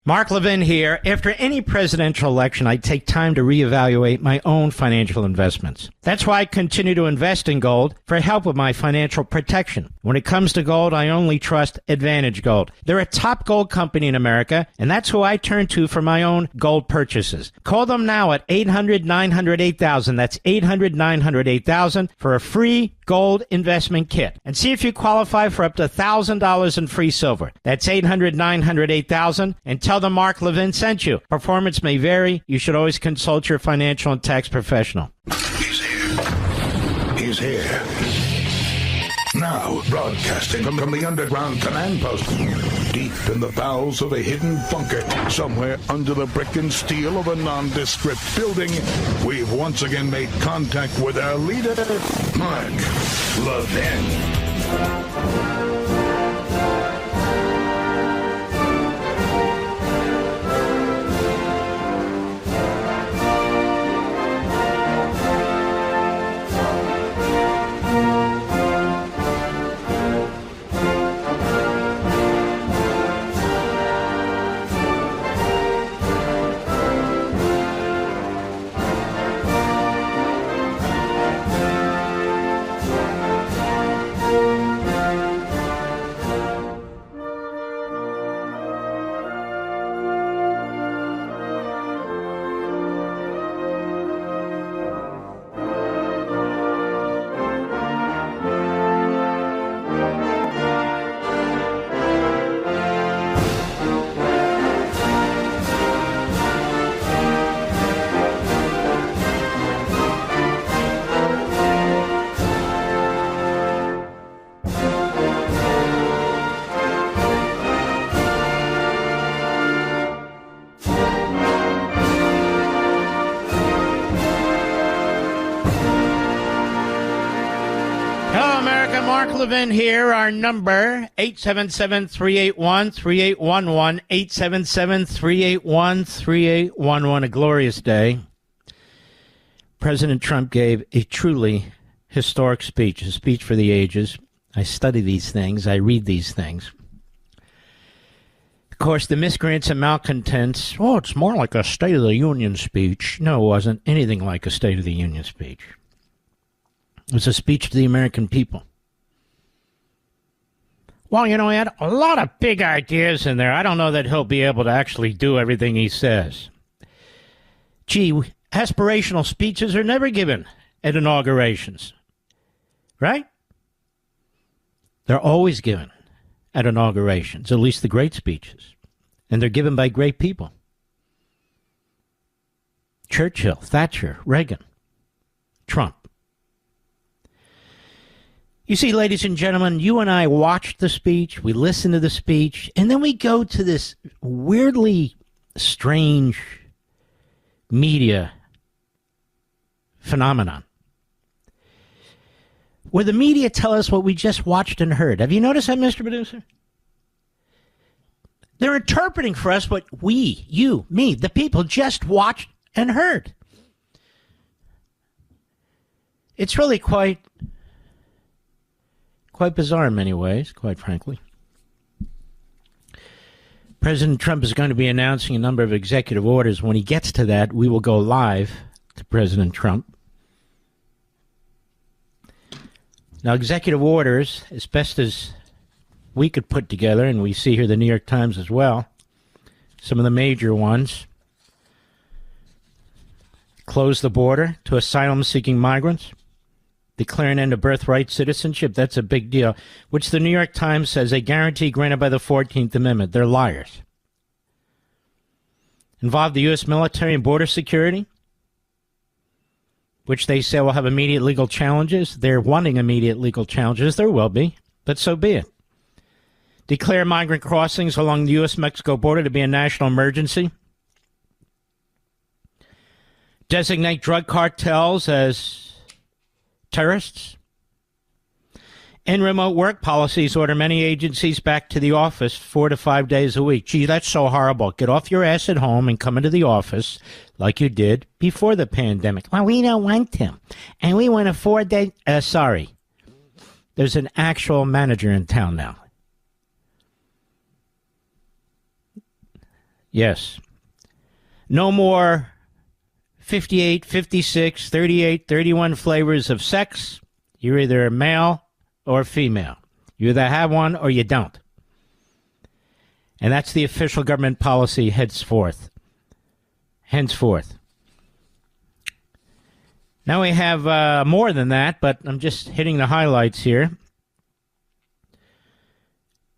Mark Levin here. After any presidential election, I take time to reevaluate my own financial investments. That's why I continue to invest in gold for help with my financial protection. When it comes to gold, I only trust Advantage Gold. They're a top gold company in America, and that's who I turn to for my own gold purchases. Call them now at 800-900-8000. That's 800-900-8000 for a free gold investment kit. And see if you qualify for up to $1,000 in free silver. That's 800-900-8000. And tell them Mark Levin sent you. Performance may vary. You should always consult your financial and tax professional. He's here. He's here. Now, broadcasting from the underground command post, deep in the bowels of a hidden bunker, somewhere under the brick and steel of a nondescript building, we've once again made contact with our leader, Mark Levin. Levin here. Our number, 877-381-3811, 877-381-3811. A glorious day. President Trump gave a truly historic speech, a speech for the ages. I study these things. I read these things. Of course, the miscreants and malcontents, oh, it's more like a State of the Union speech. No, it wasn't anything like a State of the Union speech. It was a speech to the American people. Well, you know, he had a lot of big ideas in there. I don't know that he'll be able to actually do everything he says. Gee, aspirational speeches are never given at inaugurations, right? They're always given at inaugurations, at least the great speeches. And they're given by great people. Churchill, Thatcher, Reagan, Trump. You see, ladies and gentlemen, you and I watched the speech, we listened to the speech, and then we go to this weirdly strange media phenomenon where the media tell us what we just watched and heard. Have you noticed that, Mr. Producer? They're interpreting for us what we, you, me, the people just watched and heard. It's really quite bizarre in many ways, quite frankly. President Trump is going to be announcing a number of executive orders. When he gets to that, we will go live to President Trump. Now, executive orders, as best as we could put together, and we see here the New York Times as well, some of the major ones: close the border to asylum-seeking migrants, declare an end to birthright citizenship. That's a big deal, which the New York Times says a guarantee granted by the 14th Amendment. They're liars. Involve the U.S. military and border security, which they say will have immediate legal challenges. They're wanting immediate legal challenges. There will be, but so be it. Declare migrant crossings along the U.S.-Mexico border to be a national emergency. Designate drug cartels as terrorists. And remote work policies order many agencies back to the office 4 to 5 days a week. Gee, that's so horrible. Get off your ass at home and come into the office like you did before the pandemic. Well, we don't want them. And we want a 4-day... sorry. There's an actual manager in town now. Yes. No more 58, 56, 38, 31 flavors of sex. You're either male or female. You either have one or you don't. And that's the official government policy henceforth. Now we have more than that, but I'm just hitting the highlights here.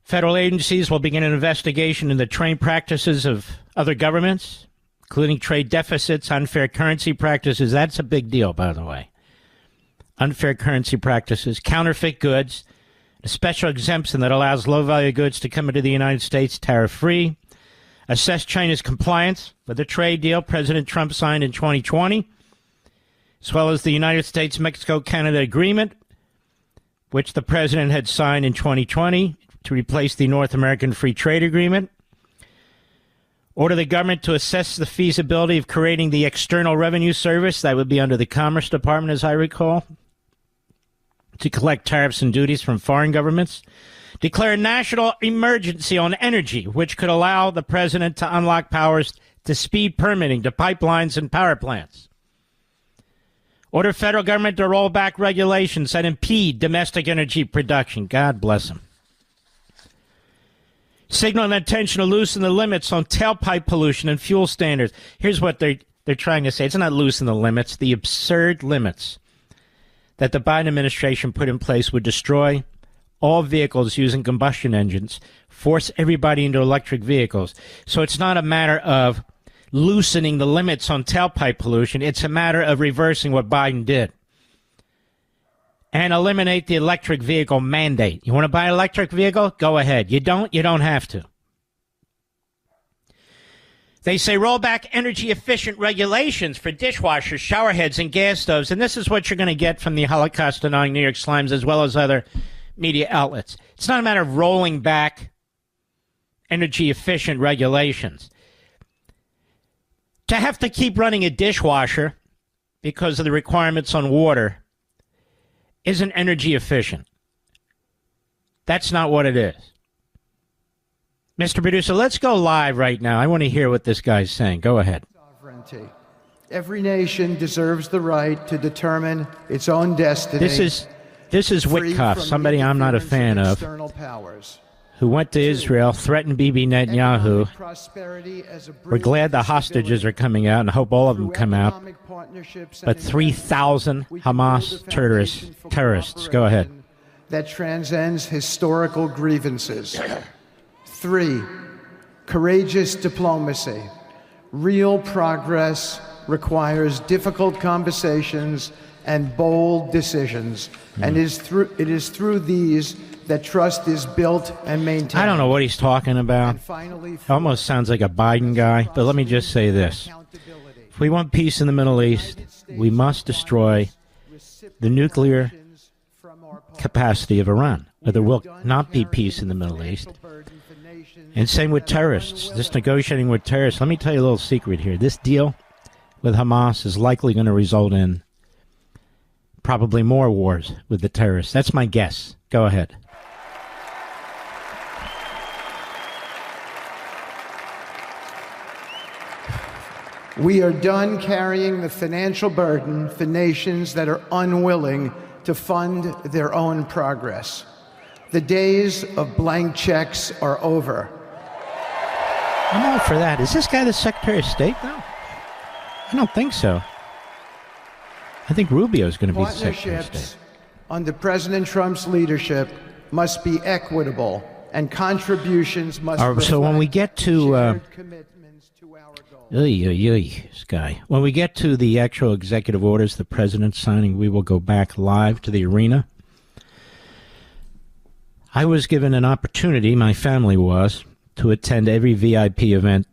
Federal agencies will begin an investigation into trade practices of other governments, including trade deficits, unfair currency practices. That's a big deal, by the way. Unfair currency practices, counterfeit goods, a special exemption that allows low-value goods to come into the United States tariff-free, assess China's compliance with the trade deal President Trump signed in 2020, as well as the United States-Mexico-Canada agreement, which the president had signed in 2020 to replace the North American Free Trade Agreement. Order the government to assess the feasibility of creating the External Revenue Service, that would be under the Commerce Department, as I recall, to collect tariffs and duties from foreign governments. Declare a national emergency on energy, which could allow the president to unlock powers to speed permitting to pipelines and power plants. Order federal government to roll back regulations that impede domestic energy production. God bless them. Signal an intention to loosen the limits on tailpipe pollution and fuel standards. Here's what they're trying to say. It's not loosen the limits. The absurd limits that the Biden administration put in place would destroy all vehicles using combustion engines, force everybody into electric vehicles. So it's not a matter of loosening the limits on tailpipe pollution. It's a matter of reversing what Biden did and eliminate the electric vehicle mandate. You want to buy an electric vehicle? Go ahead. You don't have to. They say roll back energy-efficient regulations for dishwashers, shower heads, and gas stoves. And this is what you're going to get from the Holocaust-denying New York Slimes as well as other media outlets. It's not a matter of rolling back energy-efficient regulations. To have to keep running a dishwasher because of the requirements on water isn't energy efficient. That's not what it is. Mr. Producer, let's go live right now. I want to hear what this guy's saying. Go ahead. Sovereignty. Every nation deserves the right to determine its own destiny. This is Witkoff, somebody I'm not a fan of, who went to Israel, threatened Bibi Netanyahu. We're glad the hostages are coming out and hope all of them come out. But 3,000 Hamas terrorists. Go ahead. That transcends historical grievances. 3, courageous diplomacy. Real progress requires difficult conversations and bold decisions. And it is through these that trust is built and maintained. I don't know what he's talking about. Almost sounds like a Biden guy, but let me just say this. If we want peace in the Middle East, we must destroy the nuclear capacity of Iran, or there will not be peace in the Middle East. And same with terrorists, this negotiating with terrorists. Let me tell you a little secret here. This deal with Hamas is likely going to result in probably more wars with the terrorists. That's my guess. Go ahead. We are done carrying the financial burden for nations that are unwilling to fund their own progress. The days of blank checks are over. I'm all for that. Is this guy the Secretary of State now? I don't think so. I think Rubio is going to be the Secretary of State. Under President Trump's leadership must be equitable, and contributions must reflect so when we get to commitments to our goals. this guy. When we get to the actual executive orders the president's signing, we will go back live to the arena. I was given an opportunity, my family was, to attend every VIP event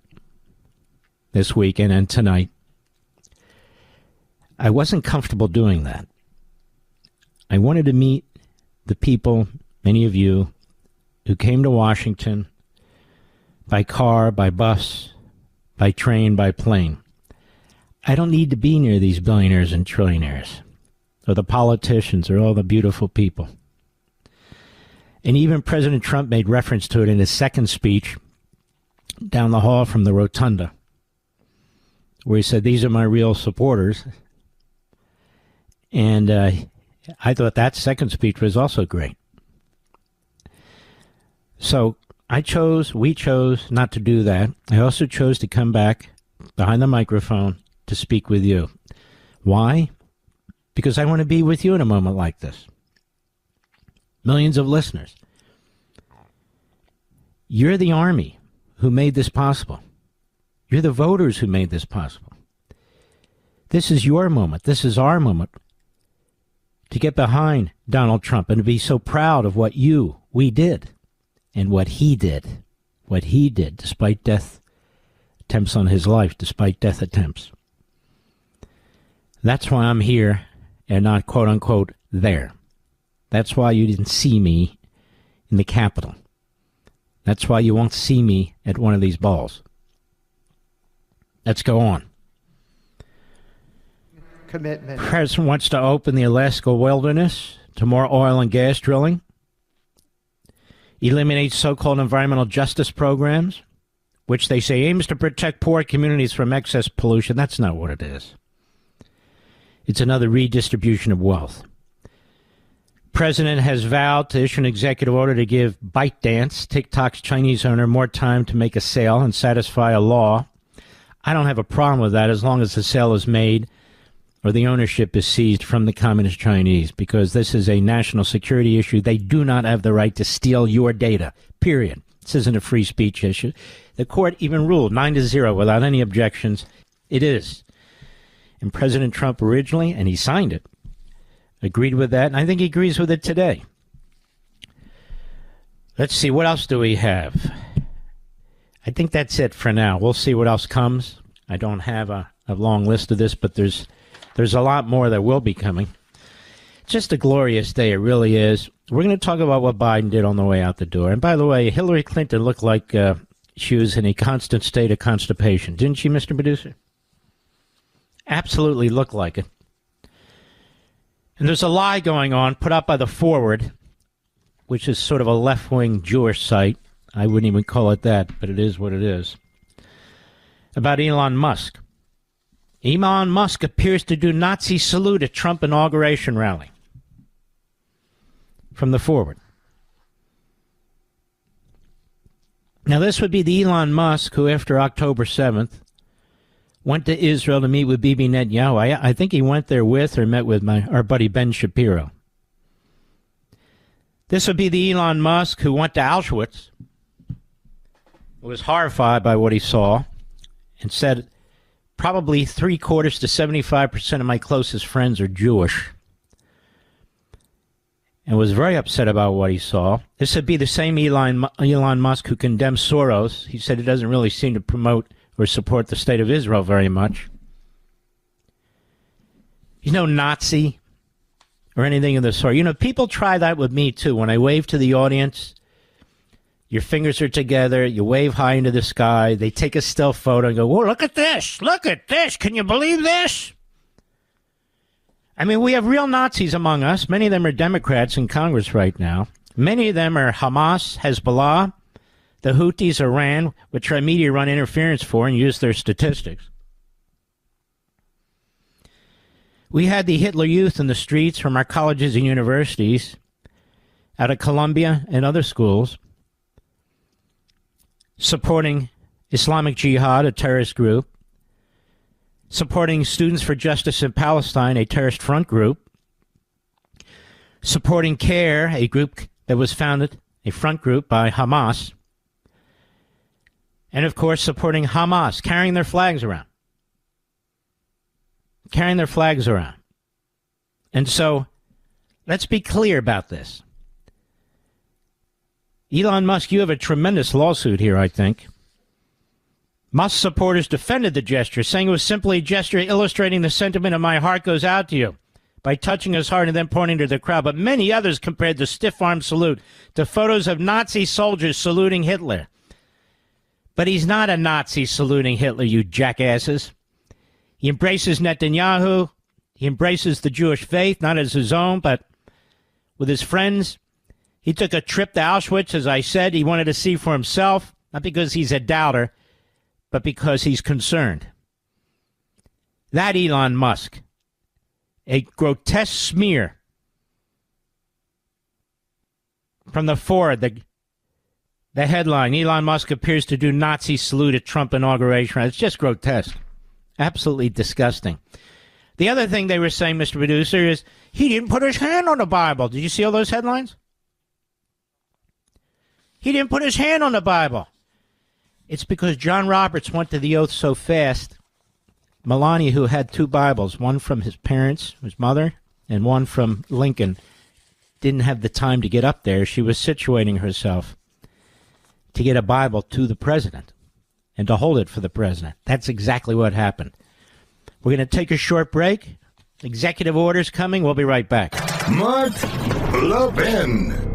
this weekend and tonight. I wasn't comfortable doing that. I wanted to meet the people, many of you, who came to Washington by car, by bus, by train, by plane. I don't need to be near these billionaires and trillionaires, or the politicians, or all the beautiful people. And even President Trump made reference to it in his second speech down the hall from the rotunda, where he said, "These are my real supporters." And I thought that second speech was also great. So we chose not to do that. I also chose to come back behind the microphone to speak with you. Why? Because I want to be with you in a moment like this. Millions of listeners. You're the army who made this possible. You're the voters who made this possible. This is your moment. This is our moment to get behind Donald Trump and to be so proud of what we did, and what he did, despite death attempts on his life, despite death attempts. That's why I'm here and not, quote unquote, there. That's why you didn't see me in the Capitol. That's why you won't see me at one of these balls. Let's go on. Commitment. The president wants to open the Alaska wilderness to more oil and gas drilling. Eliminate so-called environmental justice programs, which they say aims to protect poor communities from excess pollution. That's not what it is. It's another redistribution of wealth. President has vowed to issue an executive order to give ByteDance, TikTok's Chinese owner, more time to make a sale and satisfy a law. I don't have a problem with that as long as the sale is made or the ownership is seized from the Communist Chinese, because this is a national security issue. They do not have the right to steal your data, period. This isn't a free speech issue. The court even ruled 9-0 without any objections. It is. And President Trump originally, and he signed it, agreed with that, and I think he agrees with it today. Let's see, what else do we have? I think that's it for now. We'll see what else comes. I don't have a long list of this, but there's a lot more that will be coming. Just a glorious day, it really is. We're going to talk about what Biden did on the way out the door. And by the way, Hillary Clinton looked like she was in a constant state of constipation. Didn't she, Mr. Producer? Absolutely looked like it. And there's a lie going on put up by the Forward, which is sort of a left-wing Jewish site. I wouldn't even call it that, but it is what it is. About Elon Musk. Elon Musk appears to do Nazi salute at Trump inauguration rally. From the Forward. Now, this would be the Elon Musk who, after October 7th, went to Israel to meet with Bibi Netanyahu. I think he went there with or met with our buddy Ben Shapiro. This would be the Elon Musk who went to Auschwitz, was horrified by what he saw, and said, probably 75% to 75% of my closest friends are Jewish, and was very upset about what he saw. This would be the same Elon Musk who condemned Soros. He said he doesn't really seem to promote or support the state of Israel very much. He's no Nazi or anything of the sort. You know, people try that with me, too. When I wave to the audience, your fingers are together, you wave high into the sky, they take a still photo and go, whoa, look at this, can you believe this? I mean, we have real Nazis among us. Many of them are Democrats in Congress right now. Many of them are Hamas, Hezbollah, the Houthis, Iran, which our media run interference for and use their statistics. We had the Hitler Youth in the streets from our colleges and universities, out of Columbia and other schools, supporting Islamic Jihad, a terrorist group, supporting Students for Justice in Palestine, a terrorist front group, supporting CARE, a group that was founded, a front group by Hamas, and, of course, supporting Hamas, carrying their flags around. And so, let's be clear about this. Elon Musk, you have a tremendous lawsuit here, I think. Musk supporters defended the gesture, saying it was simply a gesture illustrating the sentiment of my heart goes out to you by touching his heart and then pointing to the crowd. But many others compared the stiff-arm salute to photos of Nazi soldiers saluting Hitler. But he's not a Nazi saluting Hitler, you jackasses. He embraces Netanyahu. He embraces the Jewish faith, not as his own, but with his friends. He took a trip to Auschwitz, as I said. He wanted to see for himself Not because he's a doubter, but because he's concerned. That Elon Musk, a grotesque smear from the Ford, the headline, Elon Musk appears to do Nazi salute at Trump inauguration. It's just grotesque. Absolutely disgusting. The other thing they were saying, Mr. Producer, is he didn't put his hand on the Bible. Did you see all those headlines? He didn't put his hand on the Bible. It's because John Roberts went to the oath so fast. Melania, who had two Bibles, one from his parents, his mother, and one from Lincoln, didn't have the time to get up there. She was situating herself to get a Bible to the president and to hold it for the president. That's exactly what happened. We're going to take a short break. Executive orders coming. We'll be right back. Mark Levin.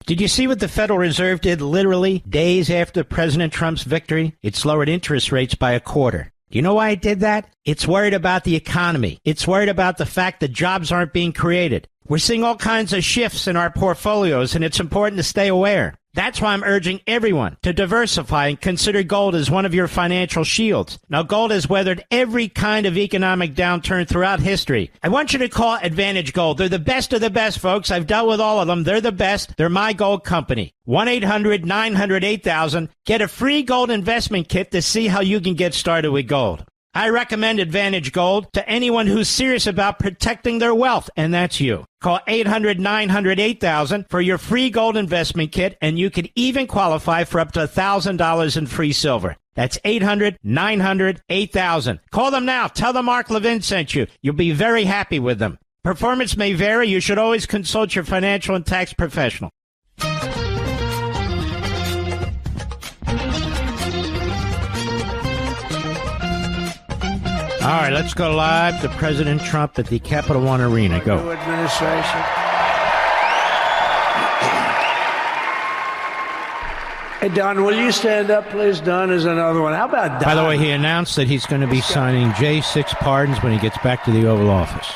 Did you see what the Federal Reserve did literally days after President Trump's victory? It's lowered interest rates by a quarter. Do you know why it did that? It's worried about the economy. It's worried about the fact that jobs aren't being created. We're seeing all kinds of shifts in our portfolios, and it's important to stay aware. That's why I'm urging everyone to diversify and consider gold as one of your financial shields. Now, gold has weathered every kind of economic downturn throughout history. I want you to call Advantage Gold. They're the best of the best, folks. I've dealt with all of them. They're the best. They're my gold company. 1-800-900-8000. Get a free gold investment kit to see how you can get started with gold. I recommend Advantage Gold to anyone who's serious about protecting their wealth, and that's you. Call 800-900-8000 for your free gold investment kit, and you can even qualify for up to $1,000 in free silver. That's 800-900-8000. Call them now. Tell them Mark Levin sent you. You'll be very happy with them. Performance may vary. You should always consult your financial and tax professional. All right, let's go live to President Trump at the Capital One Arena. Go. New administration. Hey, Don, will you stand up, please? Don is another one. How about Don? By the way, he announced that he's going to be signing J6 pardons when he gets back to the Oval Office.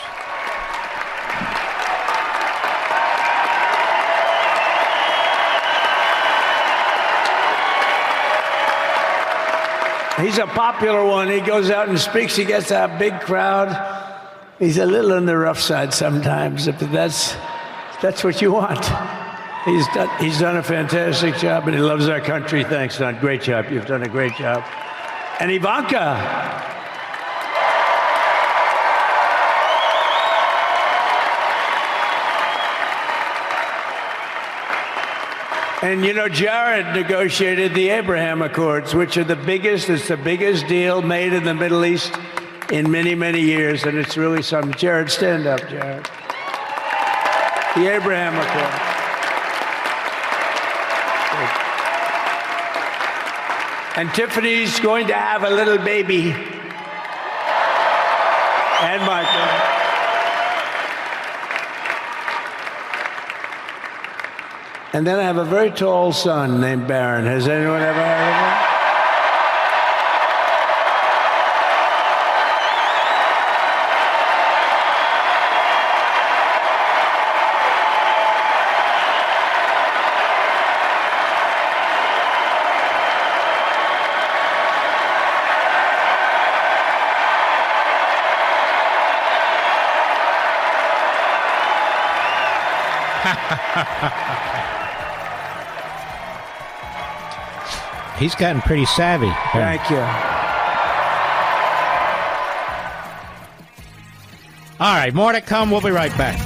He's a popular one. He goes out and speaks. He gets that big crowd. He's a little on the rough side sometimes, but that's what you want. He's done a fantastic job, and he loves our country. Thanks, Don. Great job. You've done a great job. And Ivanka. And, you know, Jared negotiated the Abraham Accords, which are the biggest deal made in the Middle East in many, many years. And it's really something. Jared, stand up, Jared. The Abraham Accords. And Tiffany's going to have a little baby. And Michael. And then I have a very tall son named Barron. Has anyone ever heard of him? He's gotten pretty savvy. Thank you. All right, more to come. We'll be right back.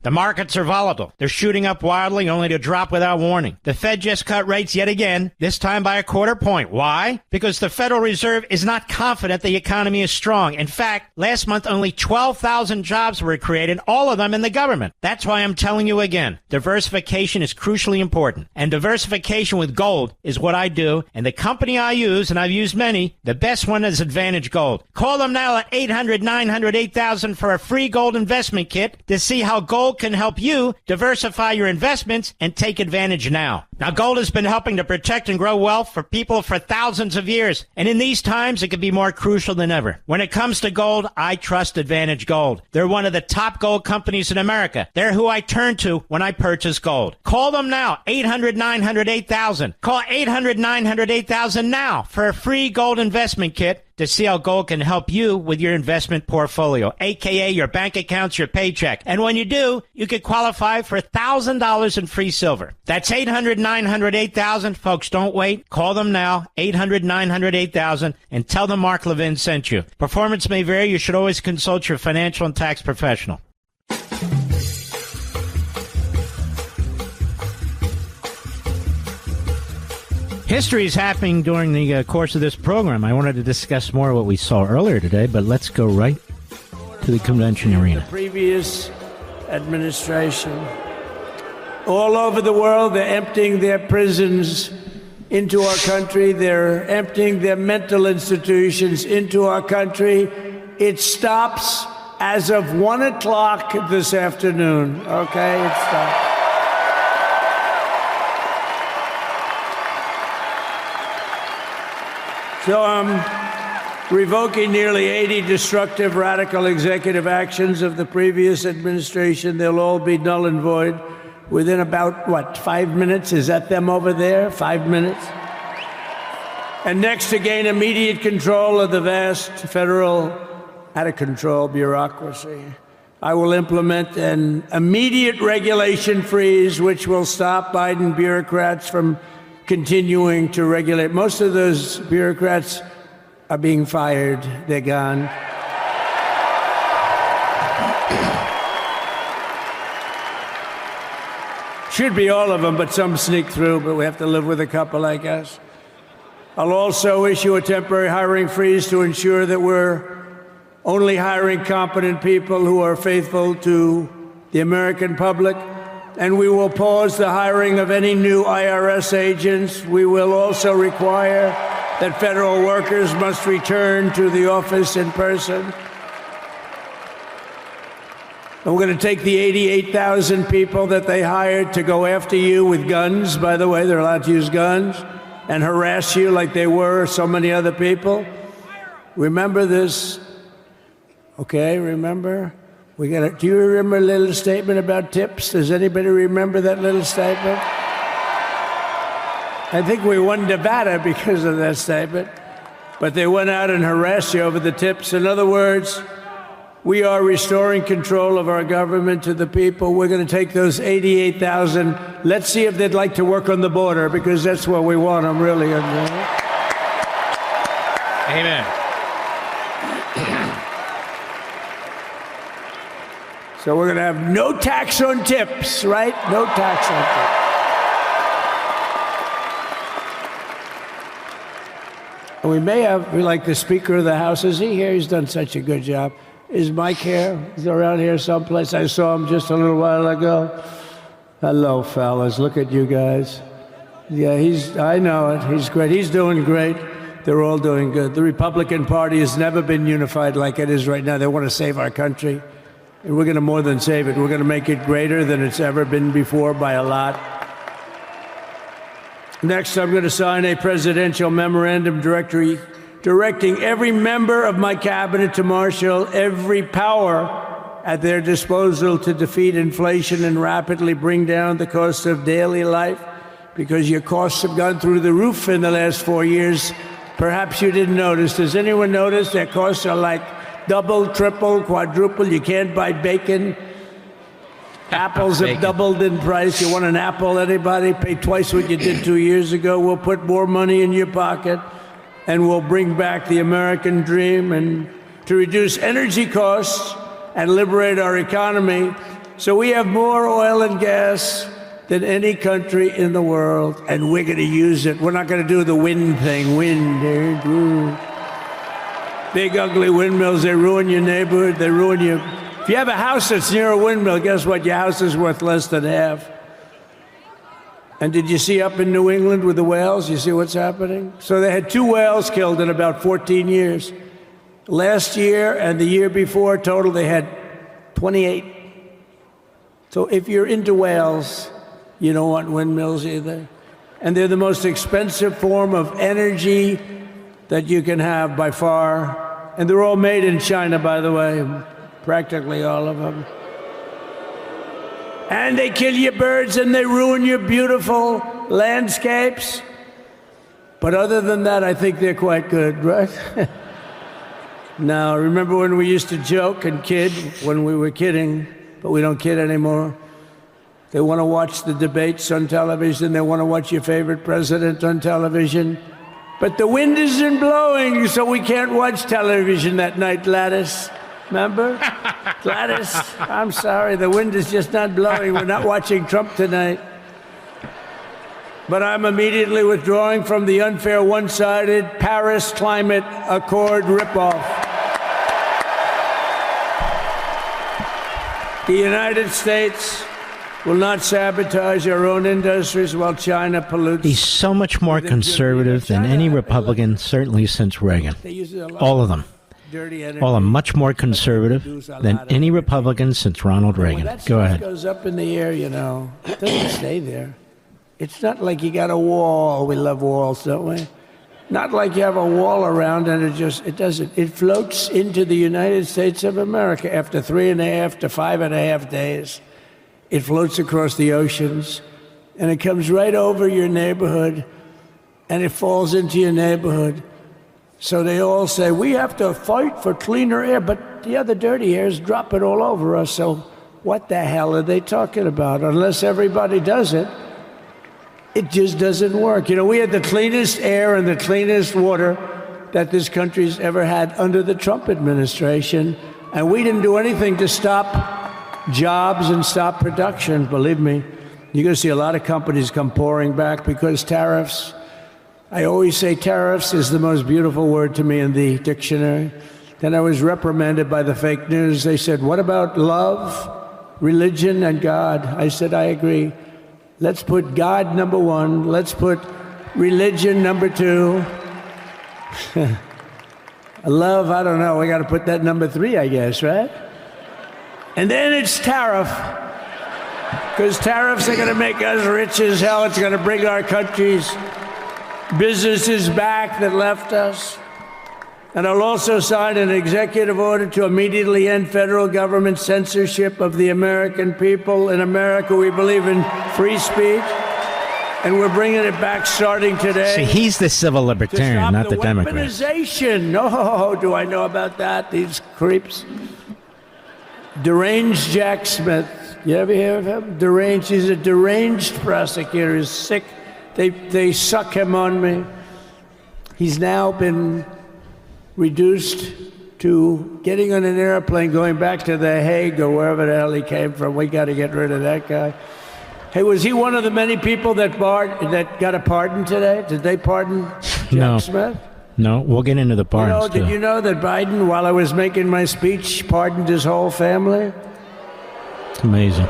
The markets are volatile. They're shooting up wildly only to drop without warning. The Fed just cut rates yet again, this time by a quarter point. Why? Because the Federal Reserve is not confident the economy is strong. In fact, last month only 12,000 jobs were created, all of them in the government. That's why I'm telling you again, diversification is crucially important. And diversification with gold is what I do. And the company I use, and I've used many, the best one is Advantage Gold. Call them now at 800-900-8000 for a free gold investment kit to see how gold gold can help you diversify your investments and take advantage now. Now, gold has been helping to protect and grow wealth for people for thousands of years. And in these times, it can be more crucial than ever. When it comes to gold, I trust Advantage Gold. They're one of the top gold companies in America. They're who I turn to when I purchase gold. Call them now, 800-900-8000. Call 800-900-8000 now for a free gold investment kit to see how gold can help you with your investment portfolio, a.k.a. your bank accounts, your paycheck. And when you do, you could qualify for $1,000 in free silver. That's 800-900-8000. Folks, don't wait. Call them now, 800-900-8000, and tell them Mark Levin sent you. Performance may vary. You should always consult your financial and tax professional. History is happening during the course of this program. I wanted to discuss more of what we saw earlier today, but let's go right to the convention arena. The previous administration. All over the world, they're emptying their prisons into our country. They're emptying their mental institutions into our country. It stops as of 1 o'clock this afternoon. Okay, it stops. So I'm revoking nearly 80 destructive, radical executive actions of the previous administration. They'll all be null and void within about, 5 minutes? Is that them over there? 5 minutes? And next, to gain immediate control of the vast federal, out-of-control bureaucracy, I will implement an immediate regulation freeze, which will stop Biden bureaucrats from continuing to regulate. Most of those bureaucrats are being fired. They're gone. Should be all of them, but some sneak through, but we have to live with a couple, I guess. I'll also issue a temporary hiring freeze to ensure that we're only hiring competent people who are faithful to the American public. And we will pause the hiring of any new IRS agents. We will also require that federal workers must return to the office in person. And we're going to take the 88,000 people that they hired to go after you with guns. By the way, they're allowed to use guns and harass you like they were so many other people. Remember this. Okay, remember? Do you remember a little statement about tips? Does anybody remember that little statement? I think we won Nevada because of that statement. But they went out and harassed you over the tips. In other words, we are restoring control of our government to the people. We're going to take those 88,000. Let's see if they'd like to work on the border, because that's what we want them really. Amen. So we're going to have no tax on tips, right? No tax on tips. And we may have, like the Speaker of the House, is he here? He's done such a good job. Is Mike here? He's around here someplace. I saw him just a little while ago. Hello, fellas. Look at you guys. Yeah, I know it. He's great. He's doing great. They're all doing good. The Republican Party has never been unified like it is right now. They want to save our country. And we're going to more than save it. We're going to make it greater than it's ever been before by a lot. Next, I'm going to sign a presidential memorandum directing every member of my cabinet to marshal every power at their disposal to defeat inflation and rapidly bring down the cost of daily life, because your costs have gone through the roof in the last 4 years. Perhaps you didn't notice. Does anyone notice their costs are like double, triple, quadruple? You can't buy bacon. Apples have doubled in price. You want an apple, anybody? Pay twice what you did 2 years ago. We'll put more money in your pocket, and we'll bring back the American dream and to reduce energy costs and liberate our economy. So we have more oil and gas than any country in the world, and we're going to use it. We're not going to do the wind thing. Big, ugly windmills, they ruin your neighborhood, they ruin you. If you have a house that's near a windmill, guess what? Your house is worth less than half. And did you see up in New England with the whales? You see what's happening? So they had 2 whales killed in about 14 years. Last year and the year before, total, they had 28. So if you're into whales, you don't want windmills either. And they're the most expensive form of energy that you can have by far. And they're all made in China, by the way, practically all of them. And they kill your birds and they ruin your beautiful landscapes. But other than that, I think they're quite good, right? Now, remember when we used to joke and kid when we were kidding, but we don't kid anymore? They want to watch the debates on television. They want to watch your favorite president on television. But the wind isn't blowing, so we can't watch television that night, Gladys. Remember? Gladys, I'm sorry, the wind is just not blowing. We're not watching Trump tonight. But I'm immediately withdrawing from the unfair, one-sided Paris Climate Accord ripoff. The United States will not sabotage our own industries while China pollutes. He's so much more conservative than any Republican, certainly since Reagan. All of them. All are much more conservative than any Republican since Ronald Reagan. Go ahead. It goes up in the air, you know. It doesn't stay there. It's not like you got a wall. We love walls, don't we? Not like you have a wall around and it doesn't. It floats into the United States of America after 3.5 to 5.5 days. It floats across the oceans and it comes right over your neighborhood and it falls into your neighborhood. So they all say, we have to fight for cleaner air, but the other dirty air is dropping all over us. So what the hell are they talking about? Unless everybody does it, it just doesn't work. You know, we had the cleanest air and the cleanest water that this country's ever had under the Trump administration, and we didn't do anything to stop jobs and stop production, believe me. You're going to see a lot of companies come pouring back because tariffs. I always say tariffs is the most beautiful word to me in the dictionary. Then I was reprimanded by the fake news. They said, what about love, religion, and God? I said, I agree. Let's put God number one. Let's put religion number two. Love, I don't know. We got to put that number 3, I guess, right? And then it's tariff. Because tariffs are going to make us rich as hell. It's going to bring our country's businesses back that left us. And I'll also sign an executive order to immediately end federal government censorship of the American people. In America, we believe in free speech, and we're bringing it back starting today. See, he's the civil libertarian, not the Democrat. Weaponization. Oh, do I know about that? These creeps. Deranged Jack Smith. You ever hear of him? Deranged. He's a deranged prosecutor. He's sick. They suck him on me. He's now been reduced to getting on an airplane, going back to The Hague or wherever the hell he came from. We got to get rid of that guy. Hey, was he one of the many people that got a pardon today? Did they pardon Jack Smith? No, we'll get into the pardons. Did you know that Biden, while I was making my speech, pardoned his whole family? It's amazing.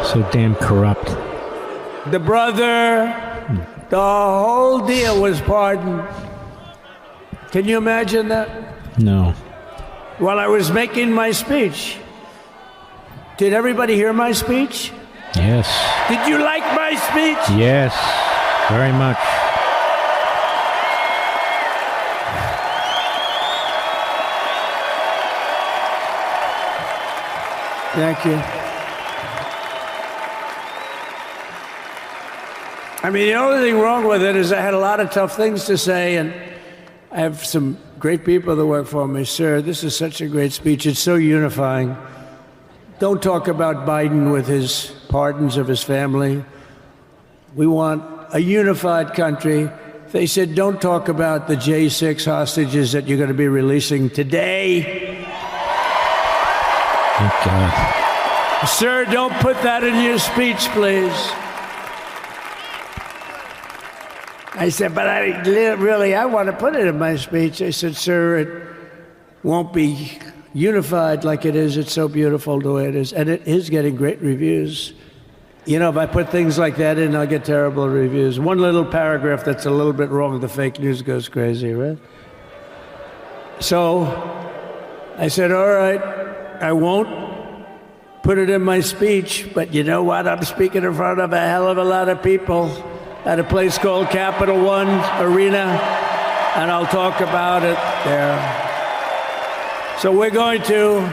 So damn corrupt. The brother, the whole deal was pardoned. Can you imagine that? No. While I was making my speech. Did everybody hear my speech? Yes. Did you like my speech? Yes, very much. Thank you. I mean, the only thing wrong with it is I had a lot of tough things to say, and I have some great people that work for me. Sir, this is such a great speech. It's so unifying. Don't talk about Biden with his pardons of his family. We want a unified country. They said, don't talk about the J6 hostages that you're going to be releasing today. Thank God. Sir, don't put that in your speech, please. I said, but I want to put it in my speech. I said, sir, it won't be unified like it is. It's so beautiful the way it is. And it is getting great reviews. You know, if I put things like that in, I'll get terrible reviews. One little paragraph that's a little bit wrong, the fake news goes crazy, right? So I said, all right, I won't put it in my speech, but you know what? I'm speaking in front of a hell of a lot of people at a place called Capital One Arena, and I'll talk about it there. So we're going to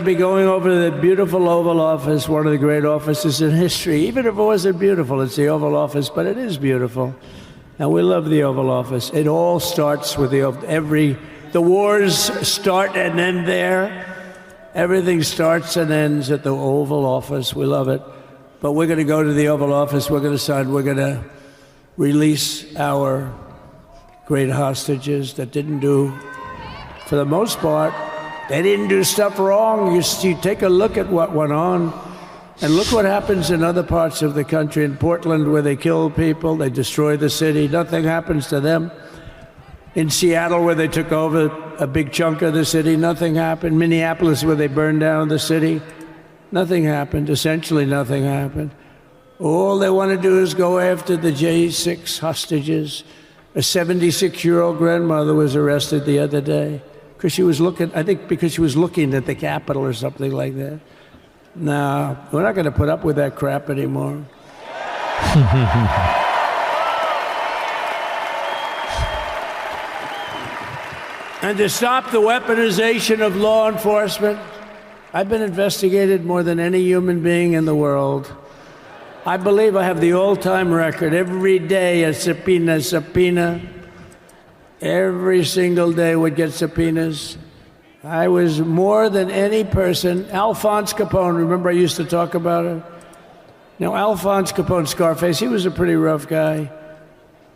be going over to the beautiful Oval Office, one of the great offices in history. Even if it wasn't beautiful, it's the Oval Office, but it is beautiful. And we love the Oval Office. It all starts with the wars start and end there. Everything starts and ends at the Oval Office. We love it. But we're going to go to the Oval Office. We're going to release our great hostages that didn't do, for the most part, they didn't do stuff wrong. You take a look at what went on, and look what happens in other parts of the country. In Portland, where they kill people, they destroy the city, nothing happens to them. In Seattle, where they took over a big chunk of the city, nothing happened. Minneapolis, where they burned down the city, nothing happened. Essentially nothing happened. All they want to do is go after the J6 hostages. A 76-year-old grandmother was arrested the other day because she was looking at the Capitol or something like that. No, we're not going to put up with that crap anymore. And to stop the weaponization of law enforcement, I've been investigated more than any human being in the world. I believe I have the all-time record. Every day a subpoena. Every single day would get subpoenas. I was more than any person. Alphonse Capone, remember I used to talk about it? Now, Alphonse Capone, Scarface, he was a pretty rough guy.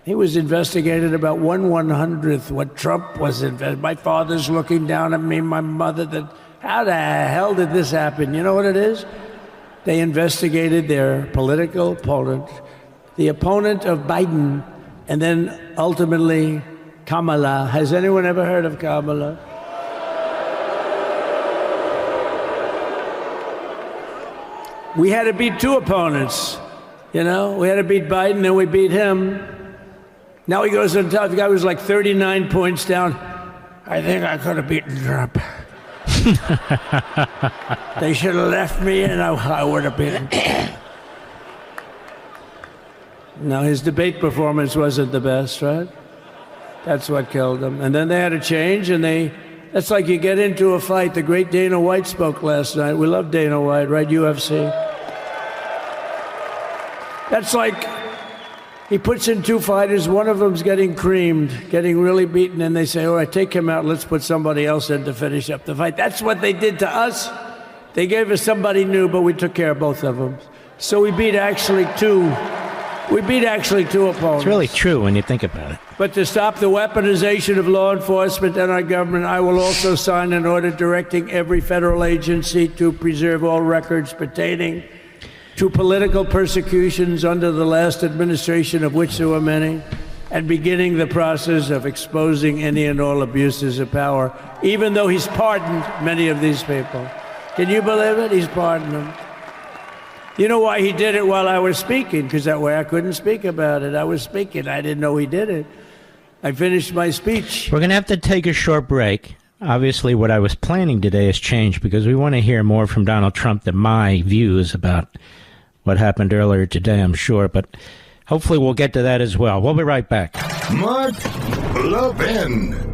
He was investigated about 1/100th what Trump was investigated. My father's looking down at me, my mother, how the hell did this happen? You know what it is? They investigated their political opponent, the opponent of Biden, and then ultimately Kamala. Has anyone ever heard of Kamala? We had to beat two opponents, you know? We had to beat Biden, then we beat him. Now he goes on top. The guy was like 39 points down. I think I could have beaten Trump. They should have left me and I would have beaten Trump. No, his debate performance wasn't the best, right? That's what killed him. And then they had to change, and that's like you get into a fight. The great Dana White spoke last night. We love Dana White, right? UFC. That's like he puts in two fighters. One of them's getting creamed, getting really beaten, and they say, all right, take him out. Let's put somebody else in to finish up the fight. That's what they did to us. They gave us somebody new, but we took care of both of them. So we beat actually two opponents. It's really true when you think about it. But to stop the weaponization of law enforcement and our government, I will also sign an order directing every federal agency to preserve all records pertaining to political persecutions under the last administration, of which there were many, and beginning the process of exposing any and all abuses of power, even though he's pardoned many of these people. Can you believe it? He's pardoned them. You know why he did it while I was speaking? Because that way I couldn't speak about it. I was speaking. I didn't know he did it. I finished my speech. We're going to have to take a short break. Obviously, what I was planning today has changed because we want to hear more from Donald Trump than my views about what happened earlier today, I'm sure. But hopefully we'll get to that as well. We'll be right back. Mark Levin.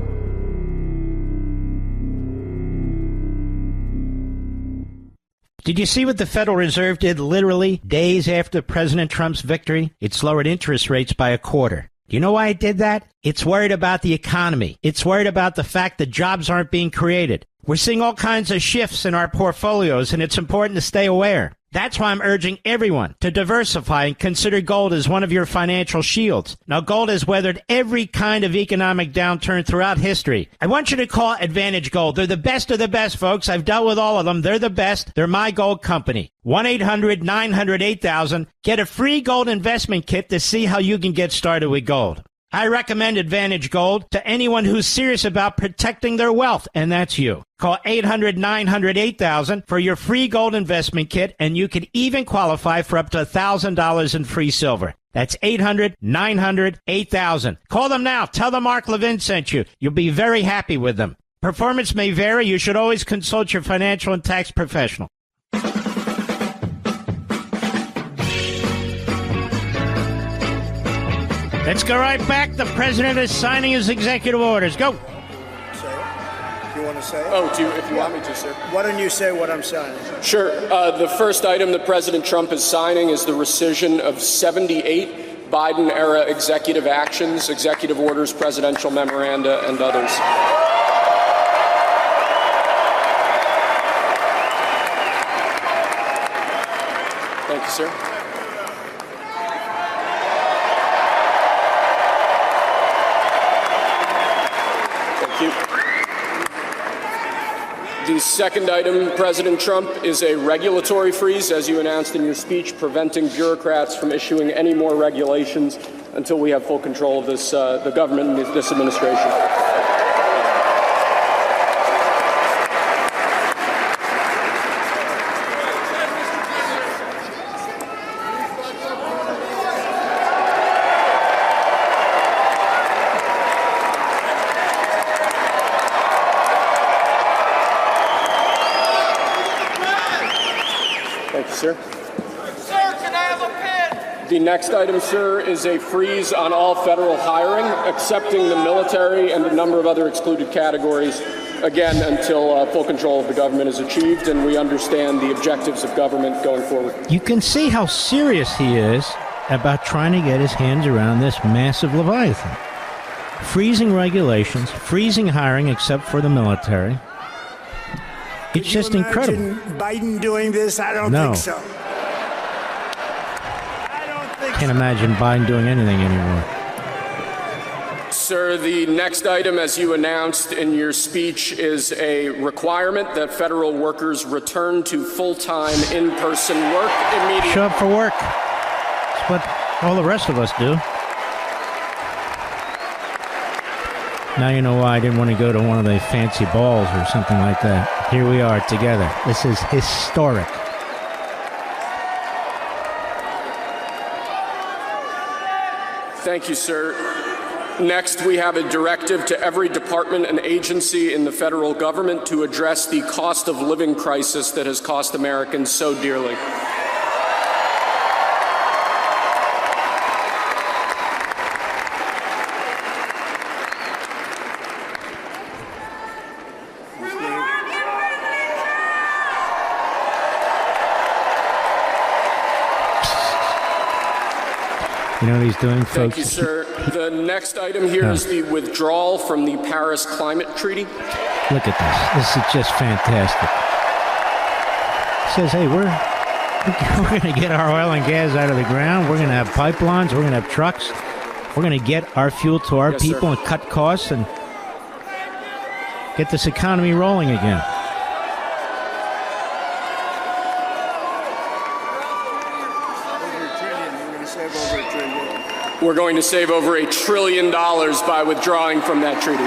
Did you see what the Federal Reserve did literally days after President Trump's victory? It's lowered interest rates by a quarter. Do you know why it did that? It's worried about the economy. It's worried about the fact that jobs aren't being created. We're seeing all kinds of shifts in our portfolios, and it's important to stay aware. That's why I'm urging everyone to diversify and consider gold as one of your financial shields. Now, gold has weathered every kind of economic downturn throughout history. I want you to call Advantage Gold. They're the best of the best, folks. I've dealt with all of them. They're the best. They're my gold company. 1-800-900-8000. Get a free gold investment kit to see how you can get started with gold. I recommend Advantage Gold to anyone who's serious about protecting their wealth, and that's you. Call 800-900-8000 for your free gold investment kit, and you can even qualify for up to $1,000 in free silver. That's 800-900-8000. Call them now. Tell them Mark Levin sent you. You'll be very happy with them. Performance may vary. You should always consult your financial and tax professional. Let's go right back. The president is signing his executive orders. Go. Say it. Do you want to say it? Oh, if you want me to, sir. Why don't you say what I'm signing? Sure. The first item that President Trump is signing is the rescission of 78 Biden-era executive actions, executive orders, presidential memoranda, and others. Thank you, sir. The second item, President Trump, is a regulatory freeze, as you announced in your speech, preventing bureaucrats from issuing any more regulations until we have full control of this, the government and this administration. Sir. Sir, can I have a pen? The next item, sir, is a freeze on all federal hiring, excepting the military and a number of other excluded categories, again, until full control of the government is achieved and we understand the objectives of government going forward. You can see how serious he is about trying to get his hands around this massive Leviathan. Freezing regulations, freezing hiring except for the military. It's just incredible. Biden doing this? I don't think so. I don't think Can't imagine Biden doing anything anymore. Sir, the next item, as you announced in your speech, is a requirement that federal workers return to full-time in-person work immediately. Show up for work. That's what all the rest of us do. Now you know why I didn't want to go to one of the fancy balls or something like that. Here we are together. This is historic. Thank you, sir. Next, we have a directive to every department and agency in the federal government to address the cost of living crisis that has cost Americans so dearly. You know what he's doing, folks? Thank you, sir. The next item here is the withdrawal from the Paris Climate Treaty. Look at this. This is just fantastic. He says, hey, we're going to get our oil and gas out of the ground. We're going to have pipelines. We're going to have trucks. We're going to get our fuel to our people and cut costs and get this economy rolling again. We're going to save over $1 trillion by withdrawing from that treaty.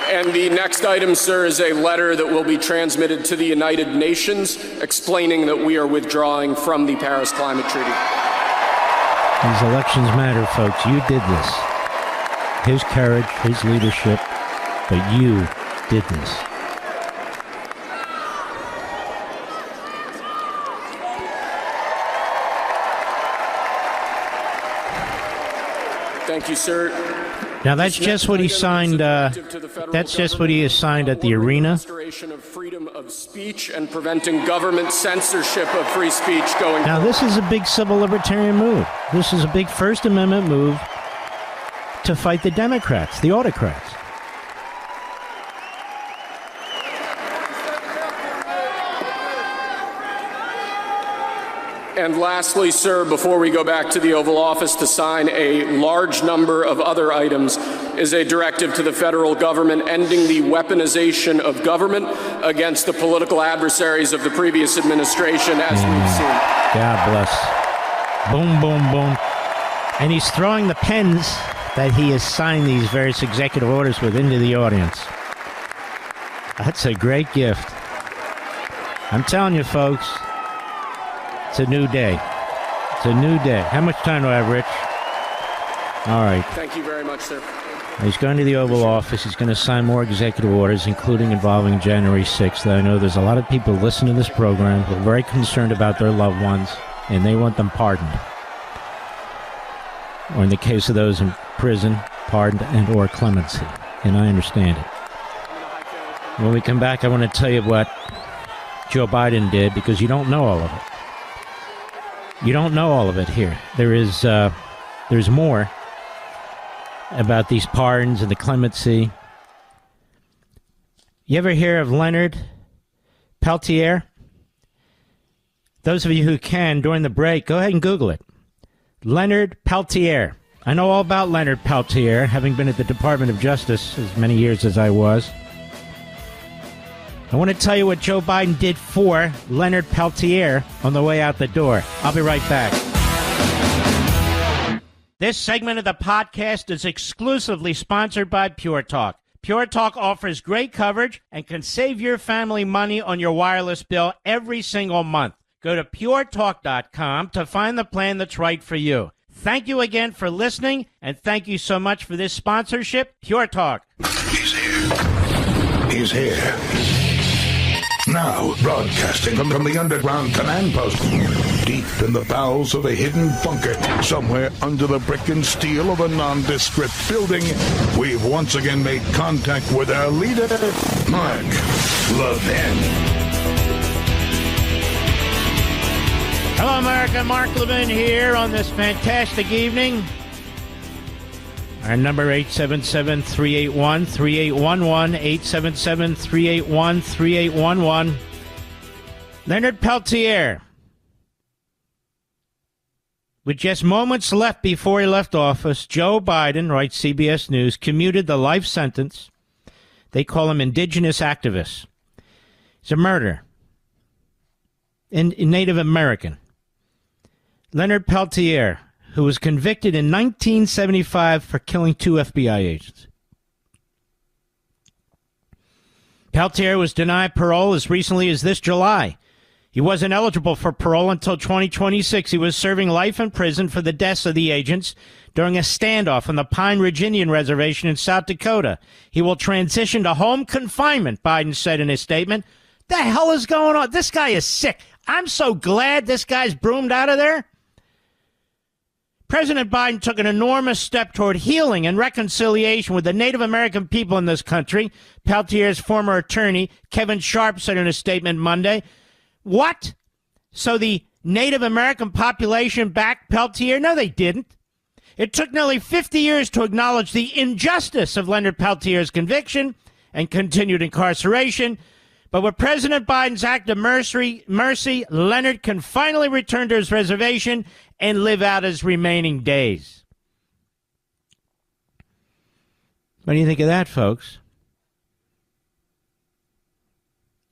And the next item, sir, is a letter that will be transmitted to the United Nations explaining that we are withdrawing from the Paris Climate Treaty. These elections matter, folks. You did this. His courage, his leadership, but you did this. Thank you, sir. Now that's just what he signed. That's just what he has signed at the arena. Restoration of freedom of speech and preventing government censorship of free speech going. Now this is a big civil libertarian move. This is a big First Amendment move to fight the Democrats, the autocrats. And lastly, sir, before we go back to the Oval Office to sign a large number of other items, is a directive to the federal government ending the weaponization of government against the political adversaries of the previous administration, as we've seen. God bless. Boom, boom, boom. And he's throwing the pens that he has signed these various executive orders with into the audience. That's a great gift. I'm telling you, folks. It's a new day. It's a new day. How much time do I have, Rich? All right. Thank you very much, sir. He's going to the Oval Office. He's going to sign more executive orders, including involving January 6th. I know there's a lot of people listening to this program who are very concerned about their loved ones, and they want them pardoned. Or in the case of those in prison, pardoned and or clemency. And I understand it. When we come back, I want to tell you what Joe Biden did, because you don't know all of it. You don't know all of it here. There's more about these pardons and the clemency. You ever hear of Leonard Peltier? Those of you who can, during the break, go ahead and Google it. Leonard Peltier. I know all about Leonard Peltier, having been at the Department of Justice as many years as I was. I want to tell you what Joe Biden did for Leonard Peltier on the way out the door. I'll be right back. This segment of the podcast is exclusively sponsored by Pure Talk. Pure Talk offers great coverage and can save your family money on your wireless bill every single month. Go to puretalk.com to find the plan that's right for you. Thank you again for listening, and thank you so much for this sponsorship, Pure Talk. He's here. He's here. Now, broadcasting from the underground command post, deep in the bowels of a hidden bunker, somewhere under the brick and steel of a nondescript building, we've once again made contact with our leader, Mark Levin. Hello, America. Mark Levin here on this fantastic evening. Our number, 877-381-3811, 877-381-3811. Leonard Peltier, with just moments left before he left office, Joe Biden, writes CBS News, commuted the life sentence. They call him indigenous activist. It's a murder. In Native American. Leonard Peltier, who was convicted in 1975 for killing 2 FBI agents. Peltier was denied parole as recently as this July. He wasn't eligible for parole until 2026. He was serving life in prison for the deaths of the agents during a standoff on the Pine Ridge Indian Reservation in South Dakota. He will transition to home confinement, Biden said in his statement. The hell is going on? This guy is sick. I'm so glad this guy's broomed out of there. President Biden took an enormous step toward healing and reconciliation with the Native American people in this country, Peltier's former attorney, Kevin Sharp, said in a statement Monday. What? So the Native American population backed Peltier? No, they didn't. It took nearly 50 years to acknowledge the injustice of Leonard Peltier's conviction and continued incarceration. But with President Biden's act of mercy, Leonard can finally return to his reservation and live out his remaining days. What do you think of that, folks?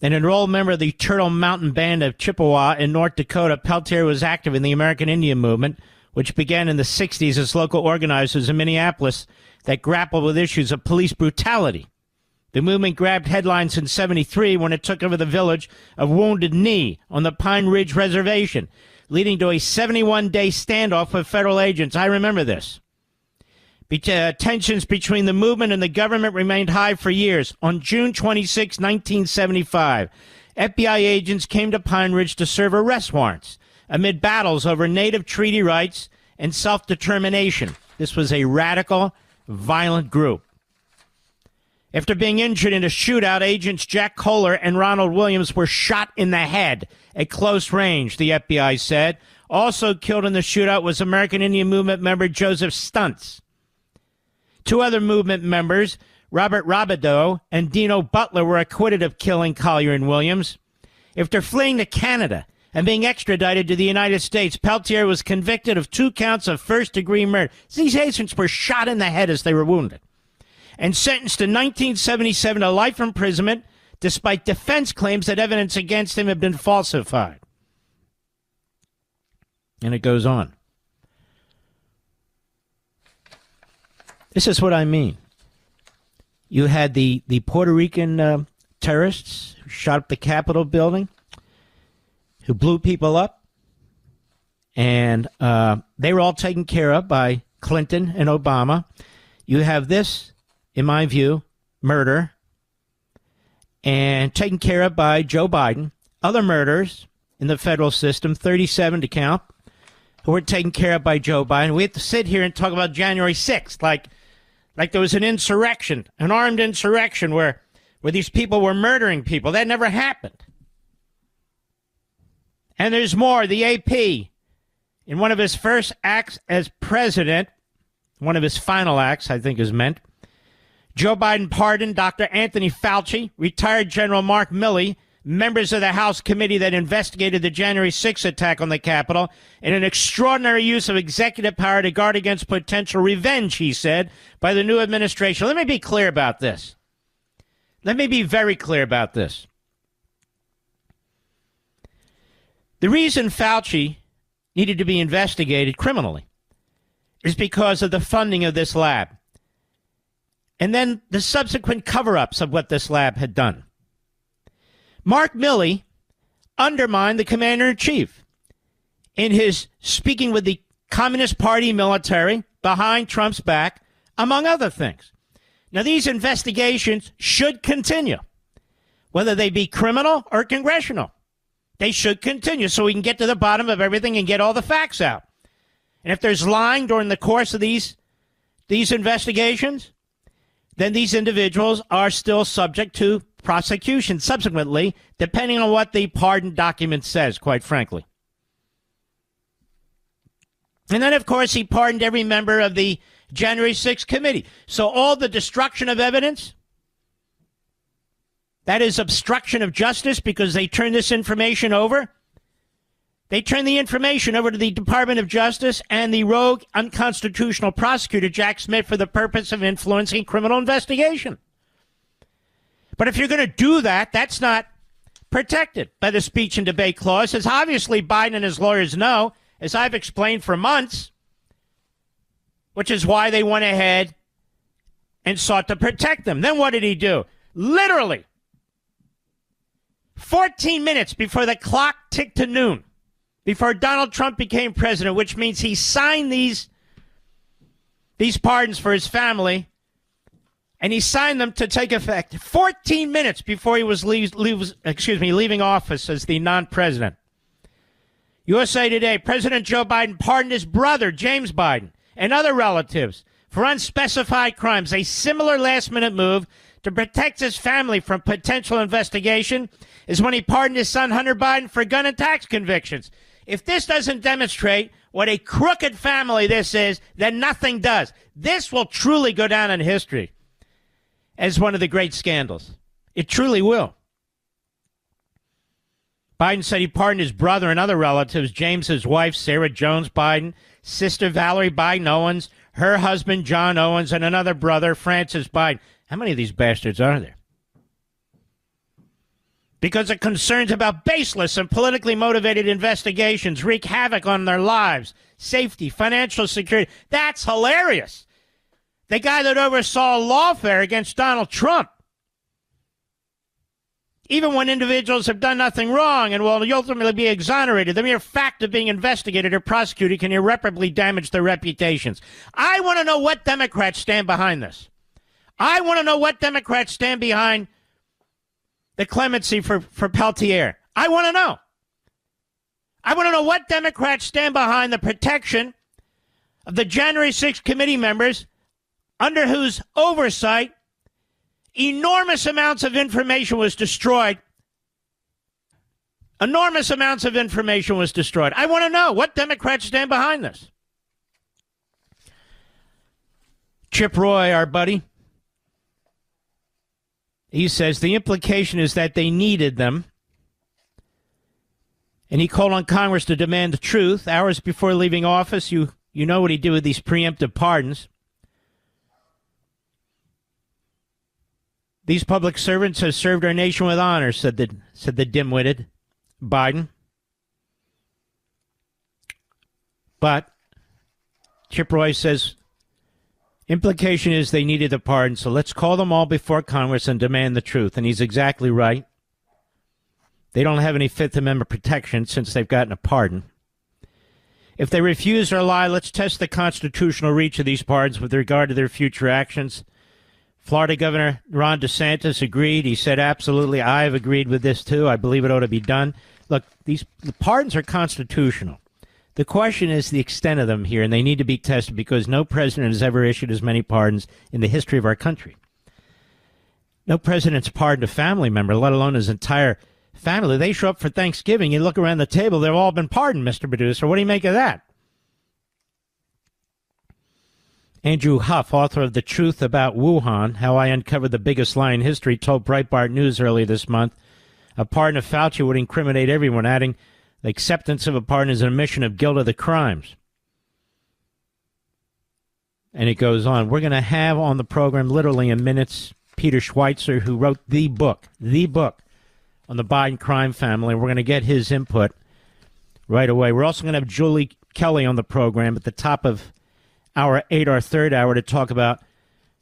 An enrolled member of the Turtle Mountain Band of Chippewa in North Dakota, Peltier was active in the American Indian movement, which began in the 60s as local organizers in Minneapolis that grappled with issues of police brutality. The movement grabbed headlines in 1973 when it took over the village of Wounded Knee on the Pine Ridge Reservation, leading to a 71-day standoff with federal agents. I remember this. Tensions between the movement and the government remained high for years. On June 26, 1975, FBI agents came to Pine Ridge to serve arrest warrants amid battles over native treaty rights and self-determination. This was a radical, violent group. After being injured in a shootout, agents Jack Kohler and Ronald Williams were shot in the head at close range, the FBI said. Also killed in the shootout was American Indian Movement member Joseph Stuntz. 2 other movement members, Robert Robideau and Dino Butler, were acquitted of killing Collier and Williams. After fleeing to Canada and being extradited to the United States, Peltier was convicted of 2 counts of first-degree murder. These agents were shot in the head as they were wounded. And sentenced in 1977 to life imprisonment, despite defense claims that evidence against him had been falsified. And it goes on. This is what I mean. You had the Puerto Rican terrorists who shot up the Capitol building, who blew people up, and they were all taken care of by Clinton and Obama. You have this, in my view, murder, and taken care of by Joe Biden. Other murders in the federal system, 37 to count, who were taken care of by Joe Biden. We have to sit here and talk about January 6th, like there was an insurrection, an armed insurrection where these people were murdering people. That never happened. And there's more. The AP, in one of his first acts as president, one of his final acts, I think is meant, Joe Biden pardoned Dr. Anthony Fauci, retired General Mark Milley, members of the House committee that investigated the January 6th attack on the Capitol, in an extraordinary use of executive power to guard against potential revenge, he said, by the new administration. Let me be clear about this. Let me be very clear about this. The reason Fauci needed to be investigated criminally is because of the funding of this lab and then the subsequent cover-ups of what this lab had done. Mark Milley undermined the commander-in-chief in his speaking with the Communist Party military behind Trump's back, among other things. Now, these investigations should continue, whether they be criminal or congressional. They should continue so we can get to the bottom of everything and get all the facts out. And if there's lying during the course of these investigations, then these individuals are still subject to prosecution subsequently, depending on what the pardon document says, quite frankly. And then, of course, he pardoned every member of the January 6th committee. So all the destruction of evidence, that is obstruction of justice because they turn this information over. They turn the information over to the Department of Justice and the rogue unconstitutional prosecutor, Jack Smith, for the purpose of influencing criminal investigation. But if you're going to do that, that's not protected by the speech and debate clause, as obviously Biden and his lawyers know, as I've explained for months, which is why they went ahead and sought to protect them. Then what did he do? Literally, 14 minutes before the clock ticked to noon, before Donald Trump became president, which means he signed these pardons for his family, and he signed them to take effect 14 minutes before he was leaving office as the non-president. USA Today, President Joe Biden pardoned his brother, James Biden, and other relatives for unspecified crimes, a similar last-minute move to protect his family from potential investigation is when he pardoned his son, Hunter Biden, for gun and tax convictions. If this doesn't demonstrate what a crooked family this is, then nothing does. This will truly go down in history as one of the great scandals. It truly will. Biden said he pardoned his brother and other relatives, James's wife, Sarah Jones Biden, sister Valerie Biden Owens, her husband, John Owens, and another brother, Francis Biden. How many of these bastards are there? Because of concerns about baseless and politically motivated investigations wreak havoc on their lives, safety, financial security. That's hilarious. The guy that oversaw lawfare against Donald Trump, even when individuals have done nothing wrong and will ultimately be exonerated, the mere fact of being investigated or prosecuted can irreparably damage their reputations. I want to know what Democrats stand behind this. I want to know what Democrats stand behind the clemency for Peltier. I want to know. I want to know what Democrats stand behind the protection of the January 6th committee members under whose oversight enormous amounts of information was destroyed. Enormous amounts of information was destroyed. I want to know what Democrats stand behind this. Chip Roy, our buddy, he says the implication is that they needed them. And he called on Congress to demand the truth. Hours before leaving office, you know what he did with these preemptive pardons. These public servants have served our nation with honor, said the dim-witted Biden. But Chip Roy says, implication is they needed the pardon, so let's call them all before Congress and demand the truth. And he's exactly right. They don't have any Fifth Amendment protection since they've gotten a pardon. If they refuse or lie, let's test the constitutional reach of these pardons with regard to their future actions. Florida Governor Ron DeSantis agreed. He said, absolutely, I've agreed with this, too. I believe it ought to be done. Look, the pardons are constitutional. The question is the extent of them here, and they need to be tested because no president has ever issued as many pardons in the history of our country. No president's pardoned a family member, let alone his entire family. They show up for Thanksgiving. You look around the table, they've all been pardoned, Mr. Producer. What do you make of that? Andrew Huff, author of The Truth About Wuhan, How I Uncovered the Biggest Lie in History, told Breitbart News earlier this month a pardon of Fauci would incriminate everyone, adding, the acceptance of a pardon is an admission of guilt of the crimes. And it goes on. We're going to have on the program, literally in minutes, Peter Schweizer, who wrote the book on the Biden crime family. We're going to get his input right away. We're also going to have Julie Kelly on the program at the top of hour 8, our third hour, to talk about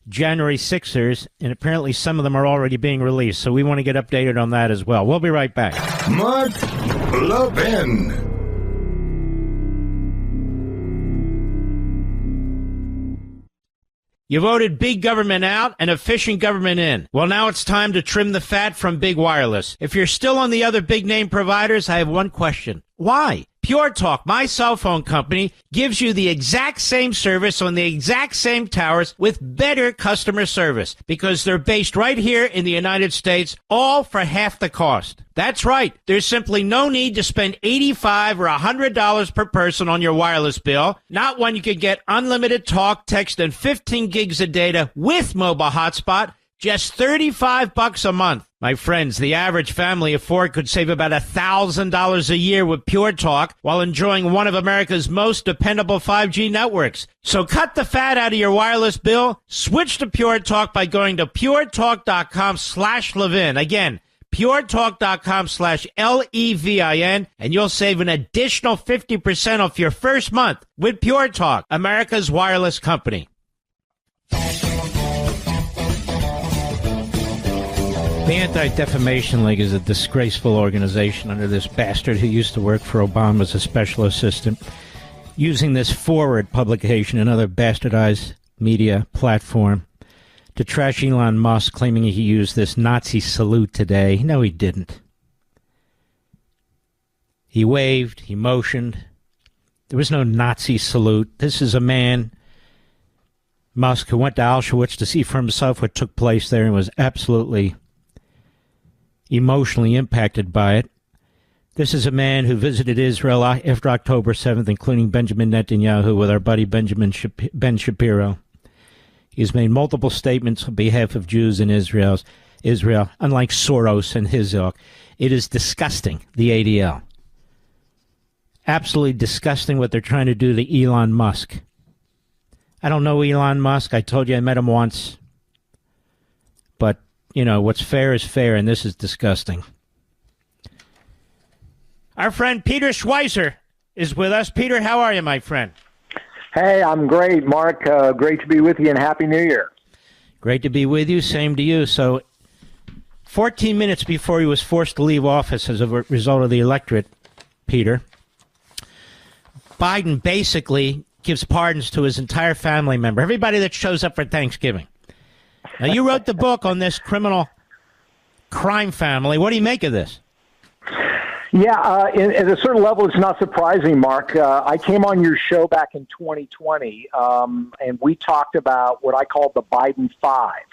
January 6ers, and apparently some of them are already being released, so we want to get updated on that as well. We'll be right back. Mark Levin. You voted big government out and efficient government in. Well, now it's time to trim the fat from big wireless. If you're still on the other big name providers, I have one question. Why? Pure Talk, my cell phone company, gives you the exact same service on the exact same towers with better customer service because they're based right here in the United States, all for half the cost. That's right. There's simply no need to spend $85 or $100 per person on your wireless bill, not when you could get unlimited talk, text, and 15 gigs of data with mobile hotspot, just $35 a month. My friends, the average family of four could save about $1,000 a year with Pure Talk while enjoying one of America's most dependable 5G networks. So cut the fat out of your wireless bill. Switch to Pure Talk by going to puretalk.com/Levin. Again, puretalk.com/Levin, and you'll save an additional 50% off your first month with Pure Talk, America's wireless company. The Anti-Defamation League is a disgraceful organization under this bastard who used to work for Obama as a special assistant, using this Forward publication and other bastardized media platform to trash Elon Musk, claiming he used this Nazi salute today. No, he didn't. He waved, he motioned. There was no Nazi salute. This is a man, Musk, who went to Auschwitz to see for himself what took place there and was absolutely emotionally impacted by it. This is a man who visited Israel after October 7th, including Benjamin Netanyahu with our buddy Ben Shapiro. He's made multiple statements on behalf of Jews in Israel, unlike Soros and his ilk. It is disgusting, the ADL. Absolutely disgusting what they're trying to do to Elon Musk. I don't know Elon Musk. I told you I met him once. But you know, what's fair is fair, and this is disgusting. Our friend Peter Schweizer is with us. Peter, how are you, my friend? Hey, I'm great, Mark. Great to be with you, and Happy New Year. Great to be with you. Same to you. So 14 minutes before he was forced to leave office as a result of the electorate, Peter, Biden basically gives pardons to his entire family member, everybody that shows up for Thanksgiving. Now, you wrote the book on this criminal crime family. What do you make of this? Yeah, at a certain level, it's not surprising, Mark. I came on your show back in 2020, and we talked about what I called the Biden Five.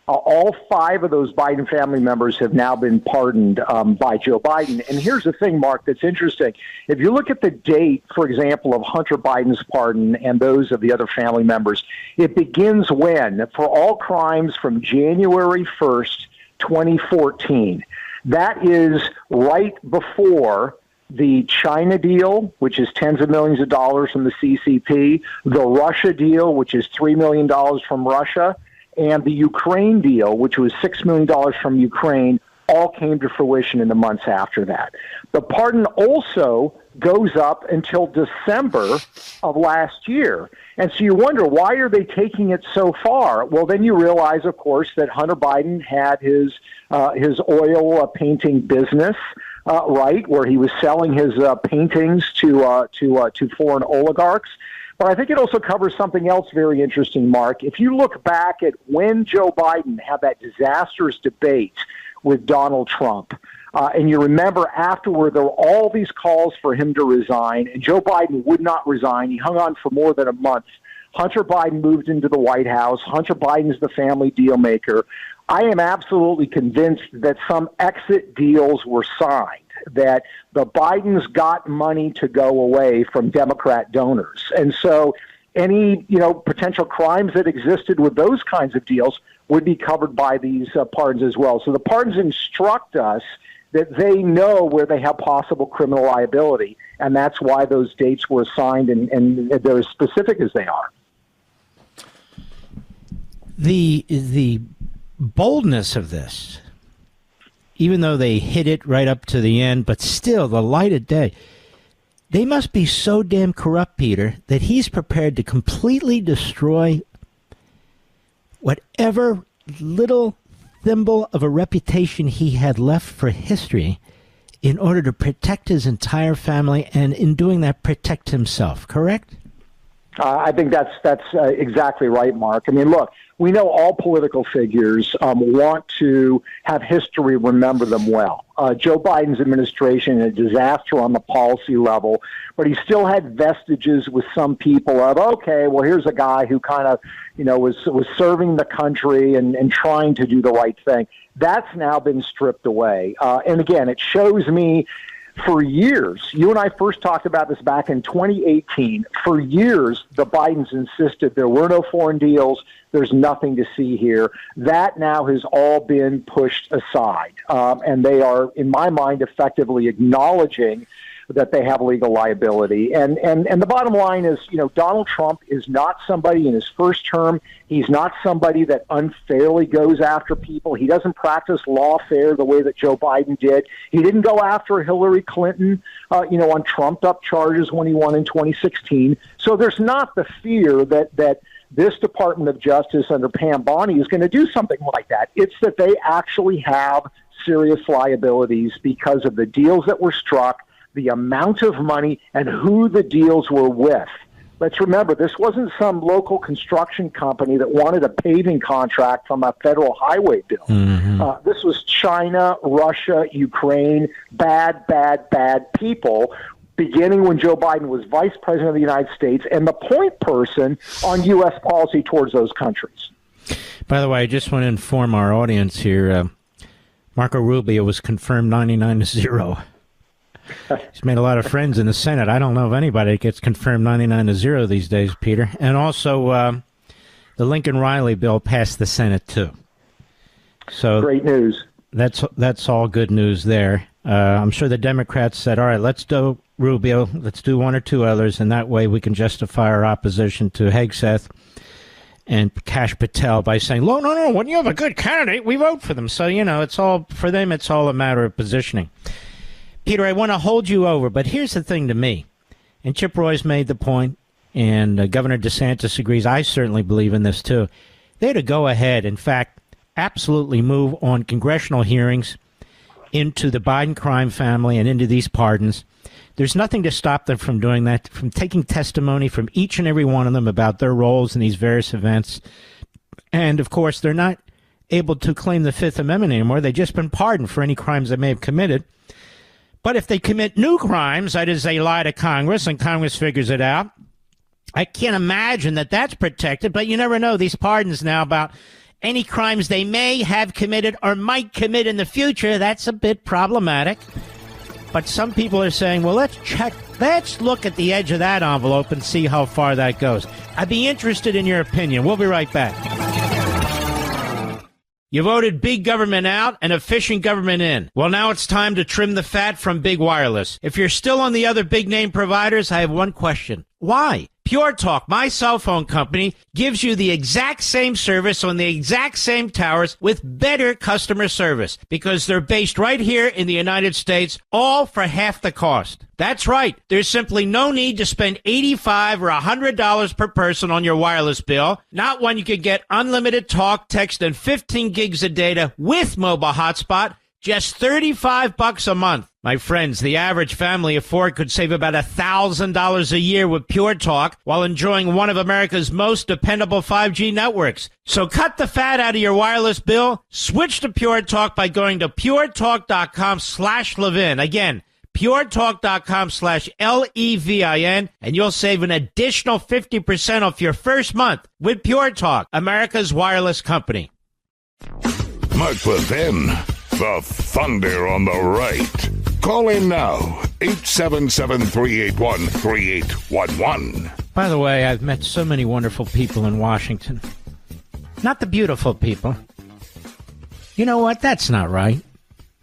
All five of those Biden family members have now been pardoned by Joe Biden. And here's the thing, Mark, that's interesting. If you look at the date, for example, of Hunter Biden's pardon and those of the other family members, it begins when? For all crimes from January 1st, 2014. That is right before the China deal, which is tens of millions of dollars from the CCP, the Russia deal, which is $3 million from Russia, and the Ukraine deal, which was $6 million from Ukraine, all came to fruition in the months after that. The pardon also goes up until December of last year. And so you wonder, why are they taking it so far? Well, then you realize, of course, that Hunter Biden had his oil painting business. right, where he was selling his paintings to foreign oligarchs. But I think it also covers something else very interesting, Mark. If you look back at when Joe Biden had that disastrous debate with Donald Trump, and you remember afterward, there were all these calls for him to resign, and Joe Biden would not resign. He hung on for more than a month. Hunter Biden moved into the White House. Hunter Biden's the family deal maker. I am absolutely convinced that some exit deals were signed, that the Bidens got money to go away from Democrat donors. And so any, potential crimes that existed with those kinds of deals would be covered by these pardons as well. So the pardons instruct us that they know where they have possible criminal liability, and that's why those dates were assigned, and they're as specific as they are. The boldness of this, even though they hit it right up to the end, but still the light of day, they must be so damn corrupt, Peter, that he's prepared to completely destroy whatever little thimble of a reputation he had left for history in order to protect his entire family, and in doing that, protect himself, correct? I think that's exactly right, Mark. I mean, look, we know all political figures want to have history remember them well. Joe Biden's administration, a disaster on the policy level, but he still had vestiges with some people of, okay, well, here's a guy who kind of, was serving the country and trying to do the right thing. That's now been stripped away. And again, it shows me, for years, you and I first talked about this back in 2018. For years, the Bidens insisted there were no foreign deals. There's nothing to see here. That now has all been pushed aside. And they are, in my mind, effectively acknowledging that they have legal liability. And the bottom line is, Donald Trump is not somebody in his first term. He's not somebody that unfairly goes after people. He doesn't practice lawfare the way that Joe Biden did. He didn't go after Hillary Clinton, on trumped-up charges when he won in 2016. So there's not the fear that this Department of Justice under Pam Bondi is going to do something like that. It's that they actually have serious liabilities because of the deals that were struck, the amount of money, and who the deals were with. Let's remember, this wasn't some local construction company that wanted a paving contract from a federal highway bill. Mm-hmm. This was China, Russia, Ukraine, bad people, beginning when Joe Biden was vice president of the United States and the point person on U.S. policy towards those countries. By the way, I just want to inform our audience here, Marco Rubio was confirmed 99-0. He's made a lot of friends in the Senate. I don't know of anybody that gets confirmed 99-0 these days, Peter. And also, the Lincoln-Riley bill passed the Senate, too. So great news. That's all good news there. I'm sure the Democrats said, all right, let's do Rubio, let's do one or two others, and that way we can justify our opposition to Hegseth and Kash Patel by saying, no, when you have a good candidate, we vote for them. So, it's all, for them, it's all a matter of positioning. Peter, I want to hold you over, but here's the thing to me, and Chip Roy's made the point, and Governor DeSantis agrees. I certainly believe in this, too. They're to go ahead, in fact, absolutely move on congressional hearings into the Biden crime family and into these pardons. There's nothing to stop them from doing that, from taking testimony from each and every one of them about their roles in these various events. And, of course, they're not able to claim the Fifth Amendment anymore. They've just been pardoned for any crimes they may have committed. But if they commit new crimes, that is, they lie to Congress and Congress figures it out, I can't imagine that that's protected. But you never know. These pardons now about any crimes they may have committed or might commit in the future, that's a bit problematic. But some people are saying, well, let's look at the edge of that envelope and see how far that goes. I'd be interested in your opinion. We'll be right back. You voted big government out and efficient government in. Well, now it's time to trim the fat from big wireless. If you're still on the other big name providers, I have one question. Why? Pure Talk, my cell phone company, gives you the exact same service on the exact same towers with better customer service because they're based right here in the United States, all for half the cost. That's right. There's simply no need to spend $85 or $100 per person on your wireless bill, not when you can get unlimited talk, text, and 15 gigs of data with mobile hotspot Just $35 a month. My friends, the average family of four could save about $1,000 a year with Pure Talk while enjoying one of America's most dependable 5G networks. So cut the fat out of your wireless bill. Switch to Pure Talk by going to puretalk.com/Levin. Again, puretalk.com/Levin, and you'll save an additional 50% off your first month with Pure Talk, America's wireless company. Mark Levin, the thunder on the right. Call in now, 877-381-3811. By the way, I've met so many wonderful people in Washington. Not the beautiful people. You know what? That's not right.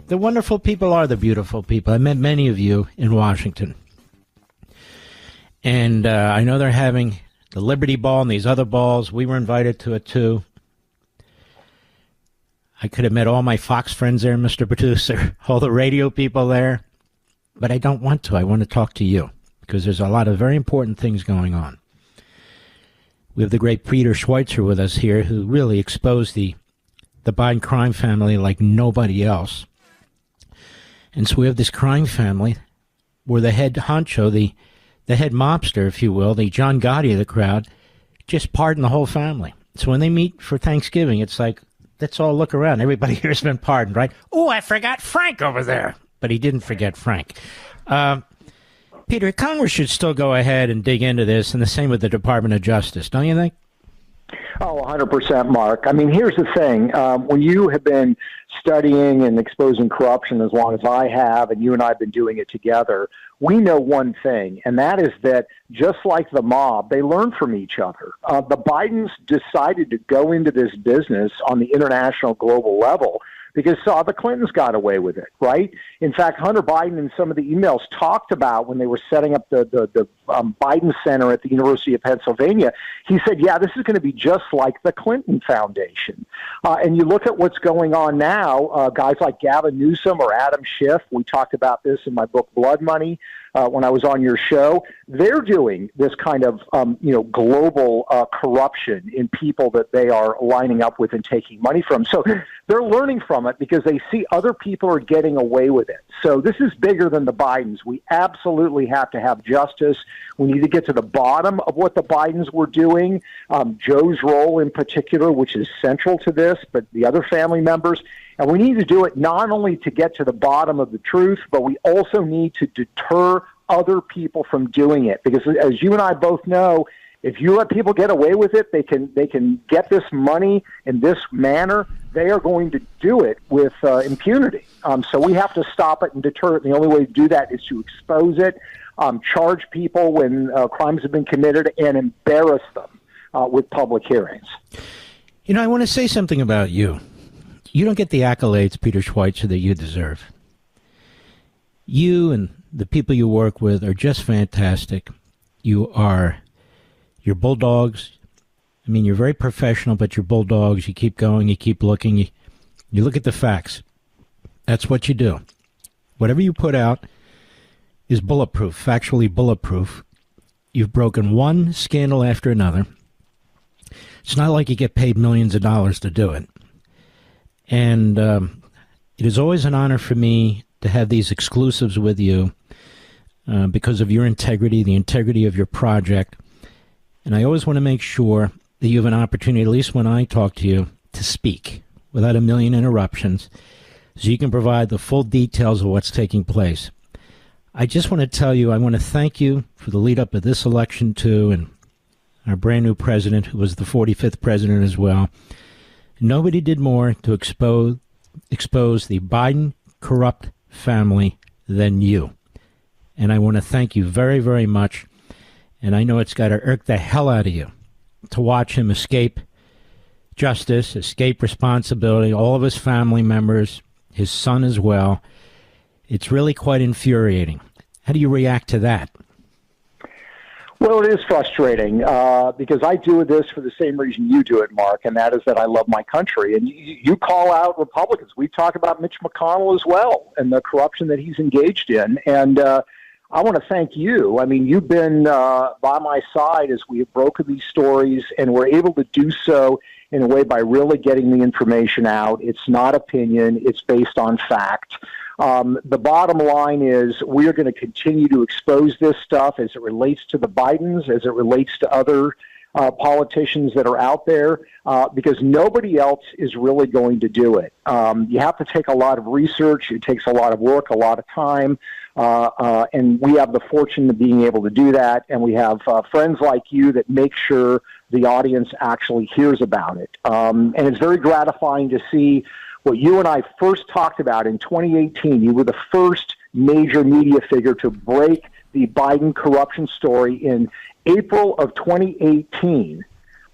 The wonderful people are the beautiful people. I met many of you in Washington. And I know they're having the Liberty Ball and these other balls. We were invited to it, too. I could have met all my Fox friends there, Mr. Producer, all the radio people there. But I don't want to. I want to talk to you because there's a lot of very important things going on. We have the great Peter Schweizer with us here who really exposed the Biden crime family like nobody else. And so we have this crime family where the head honcho, the head mobster, if you will, the John Gotti of the crowd, just pardoned the whole family. So when they meet for Thanksgiving, it's like, let's all look around. Everybody here has been pardoned, right? Oh, I forgot Frank over there. But he didn't forget Frank. Peter, Congress should still go ahead and dig into this, and the same with the Department of Justice, don't you think? Oh, 100%, Mark. I mean, here's the thing. When you have been studying and exposing corruption as long as I have, and you and I have been doing it together, we know one thing, and that is that just like the mob, they learn from each other. The Bidens decided to go into this business on the international global level because the Clintons got away with it, right? In fact, Hunter Biden and some of the emails talked about when they were setting up the Biden Center at the University of Pennsylvania. He said, yeah, this is going to be just like the Clinton Foundation. And you look at what's going on now, guys like Gavin Newsom or Adam Schiff, we talked about this in my book, Blood Money, when I was on your show, they're doing this kind of, global corruption in people that they are lining up with and taking money from. So they're learning from it because they see other people are getting away with it. So this is bigger than the Bidens. We absolutely have to have justice. We need to get to the bottom of what the Bidens were doing, Joe's role in particular, which is central to this, but the other family members. And we need to do it not only to get to the bottom of the truth, but we also need to deter other people from doing it. Because as you and I both know, if you let people get away with it, they can get this money in this manner. They are going to do it with impunity. So we have to stop it and deter it. And the only way to do that is to expose it, charge people when crimes have been committed, and embarrass them with public hearings. You know, I want to say something about you. You don't get the accolades, Peter Schweizer, that you deserve. You and the people you work with are just fantastic. You're bulldogs. I mean, you're very professional, but you're bulldogs. You keep going, you keep looking, you look at the facts. That's what you do. Whatever you put out is bulletproof, factually bulletproof. You've broken one scandal after another. It's not like you get paid millions of dollars to do it. And it is always an honor for me to have these exclusives with you because of your integrity, the integrity of your project. And I always want to make sure that you have an opportunity, at least when I talk to you, to speak without a million interruptions so you can provide the full details of what's taking place. I just want to tell you, I want to thank you for the lead up of this election, too, and our brand new president, who was the 45th president as well. Nobody did more to expose the Biden corrupt family than you. And I want to thank you very, very much. And I know it's got to irk the hell out of you to watch him escape justice, escape responsibility, all of his family members, his son as well. It's really quite infuriating. How do you react to that? Well, it is frustrating because I do this for the same reason you do it, Mark, and that is that I love my country. And you call out Republicans. We talk about Mitch McConnell as well and the corruption that he's engaged in. And I want to thank you. I mean, you've been by my side as we have broken these stories, and we're able to do so in a way by really getting the information out. It's not opinion. It's based on fact. The bottom line is we are going to continue to expose this stuff as it relates to the Bidens, as it relates to other politicians that are out there, because nobody else is really going to do it. You have to take a lot of research. It takes a lot of work, a lot of time. And we have the fortune of being able to do that. And we have friends like you that make sure the audience actually hears about it. And it's very gratifying to see what you and I first talked about in 2018. You were the first major media figure to break the Biden corruption story in April of 2018.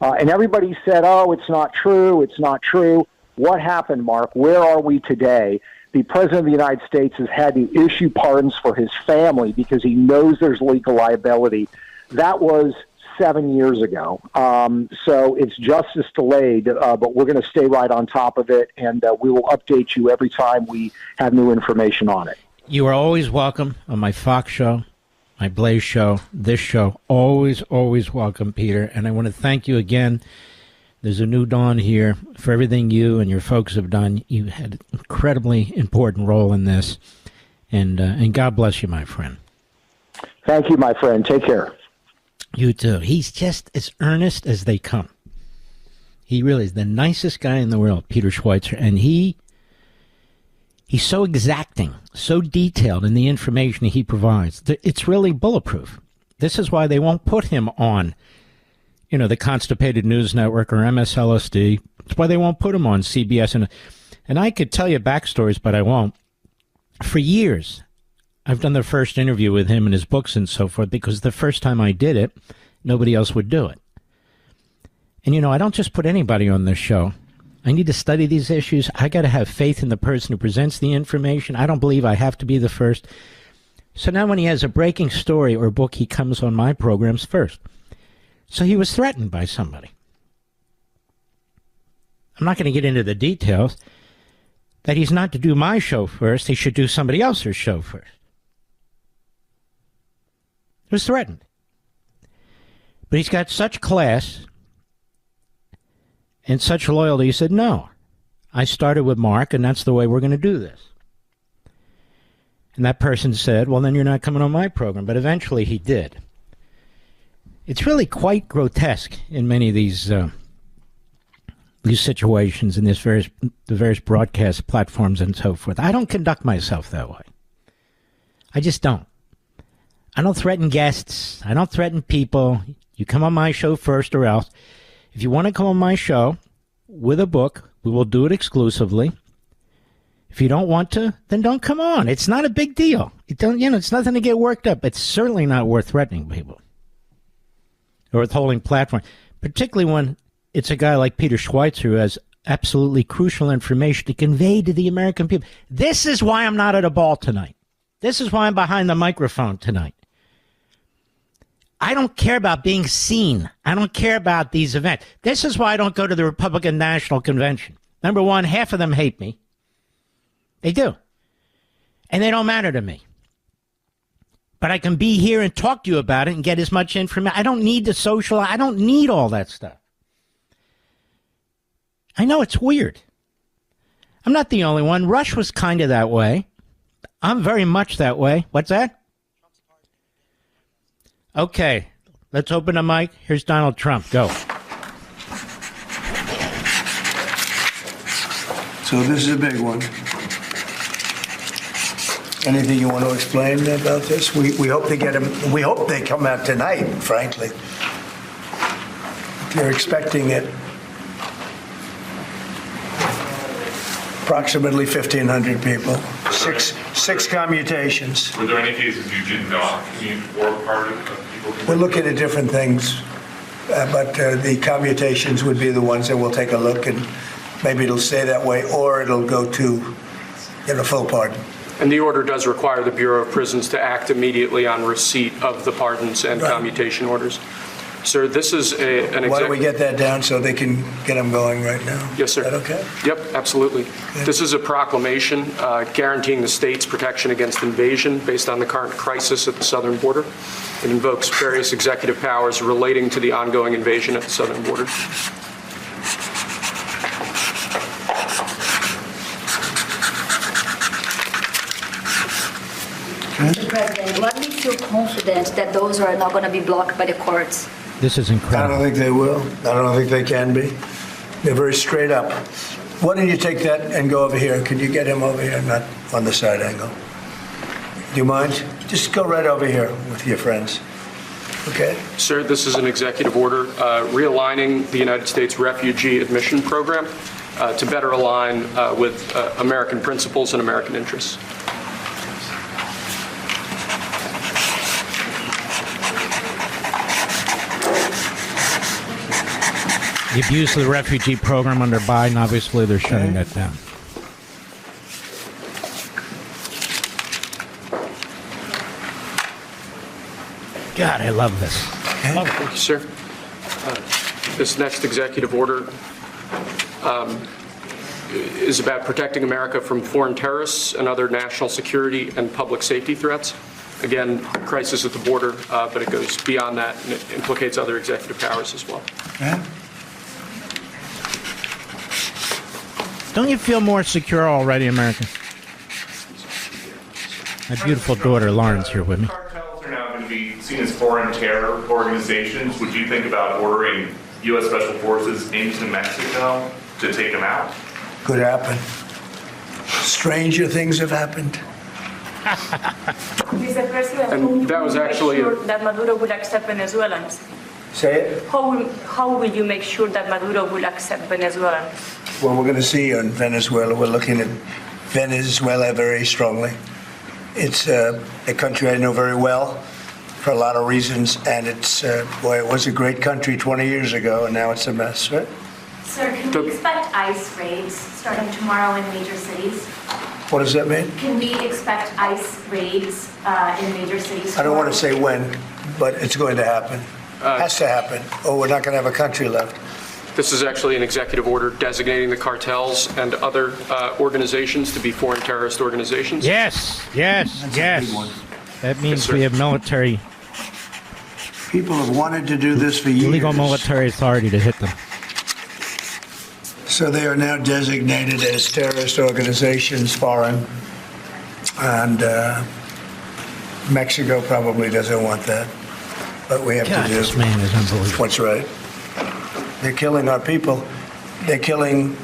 And everybody said, oh, it's not true. It's not true. What happened, Mark? Where are we today? The President of the United States has had to issue pardons for his family because he knows there's legal liability. That was 7 years ago. So it's justice delayed, but we're going to stay right on top of it, and we will update you every time we have new information on it. You are always welcome on my Fox show, my Blaze show, this show. Always, always welcome, Peter. And I want to thank you again. There's a new dawn here for everything you and your folks have done. You had an incredibly important role in this. And God bless you, my friend. Thank you, my friend. Take care. You too. He's just as earnest as they come. He really is the nicest guy in the world, Peter Schweizer. And he's so exacting, so detailed in the information he provides. It's really bulletproof. This is why they won't put him on, the Constipated News Network or MSLSD. It's why they won't put him on CBS. And I could tell you backstories, but I won't. For years, I've done the first interview with him and his books and so forth because the first time I did it, nobody else would do it. And, I don't just put anybody on this show. I need to study these issues. I got to have faith in the person who presents the information. I don't believe I have to be the first. So now when he has a breaking story or book, he comes on my programs first. So he was threatened by somebody. I'm not going to get into the details. That he's not to do my show first. He should do somebody else's show first. He was threatened. But he's got such class and such loyalty. He said, no, I started with Mark, and that's the way we're going to do this. And that person said, well, then you're not coming on my program. But eventually he did. It's really quite grotesque in many of these situations in the various broadcast platforms and so forth. I don't conduct myself that way. I just don't. I don't threaten guests. I don't threaten people. You come on my show first or else. If you want to come on my show with a book, we will do it exclusively. If you don't want to, then don't come on. It's not a big deal. It's nothing to get worked up. It's certainly not worth threatening people or withholding platform, particularly when it's a guy like Peter Schweizer who has absolutely crucial information to convey to the American people. This is why I'm not at a ball tonight. This is why I'm behind the microphone tonight. I don't care about being seen. I don't care about these events. This is why I don't go to the Republican National Convention. Number one, half of them hate me. They do. And they don't matter to me. But I can be here and talk to you about it and get as much information. I don't need the social. I don't need all that stuff. I know it's weird. I'm not the only one. Rush was kind of that way. I'm very much that way. What's that? Okay, let's open a mic. Here's Donald Trump. Go. So this is a big one. Anything you want to explain about this? We hope to get them. We hope they come out tonight, frankly. They're expecting it. Approximately 1,500 people. Six commutations. Were there any cases you did not commute or part of people? We're looking at different things, but the commutations would be the ones that we'll take a look, and maybe it'll stay that way, or it'll go to full pardon. And the order does require the Bureau of Prisons to act immediately on receipt of the pardons and commutation orders. Sir, this is an Why don't we get that down so they can get them going right now? Yes, sir. Is that okay? Yep, absolutely. Okay. This is a proclamation guaranteeing the state's protection against invasion based on the current crisis at the southern border. It invokes various executive powers relating to the ongoing invasion at the southern border. Mr. President, let me feel confident that those are not going to be blocked by the courts. This is I incredible. don't think they will. I don't think they can be. They're very straight up. Why don't you take that and go over here? Could you get him over here, not on the side angle? Do you mind? Just go right over here with your friends. Okay? Sir, this is an executive order realigning the United States refugee admission program to better align with American principles and American interests. The abuse of the refugee program under Biden, obviously they're shutting that down. God, I love this. Thank you, sir. This next executive order is about protecting America from foreign terrorists and other national security and public safety threats. Again, crisis at the border, but it goes beyond that and it implicates other executive powers as well. Don't you feel more secure already, America? My beautiful daughter, Lauren's here with me. Cartels are now going to be seen as foreign terror organizations. Would you think about ordering U.S. Special Forces into Mexico to take them out? Could happen. Stranger things have happened. Mr. President, And that was actually that Maduro will accept Venezuelans. Say it. How will you make sure that Maduro will accept Venezuelans? Well, we're going to see in Venezuela. We're looking at Venezuela very strongly. It's a country I know very well for a lot of reasons, and it's, boy, it was a great country 20 years ago, and now it's a mess, right? Sir, can we expect ICE raids starting tomorrow in major cities? What does that mean? Can we expect ICE raids in major cities? I don't want to say when, but it's going to happen. Has to happen, or we're not going to have a country left. This is actually an executive order designating the cartels and other organizations to be foreign terrorist organizations. Yes. That means we have military. People have wanted to do this for years. Legal military authority to hit them. So they are now designated as terrorist organizations, foreign, and Mexico probably doesn't want that. But we have to do this man is unbelievable. what's right. They're killing our people. They're killing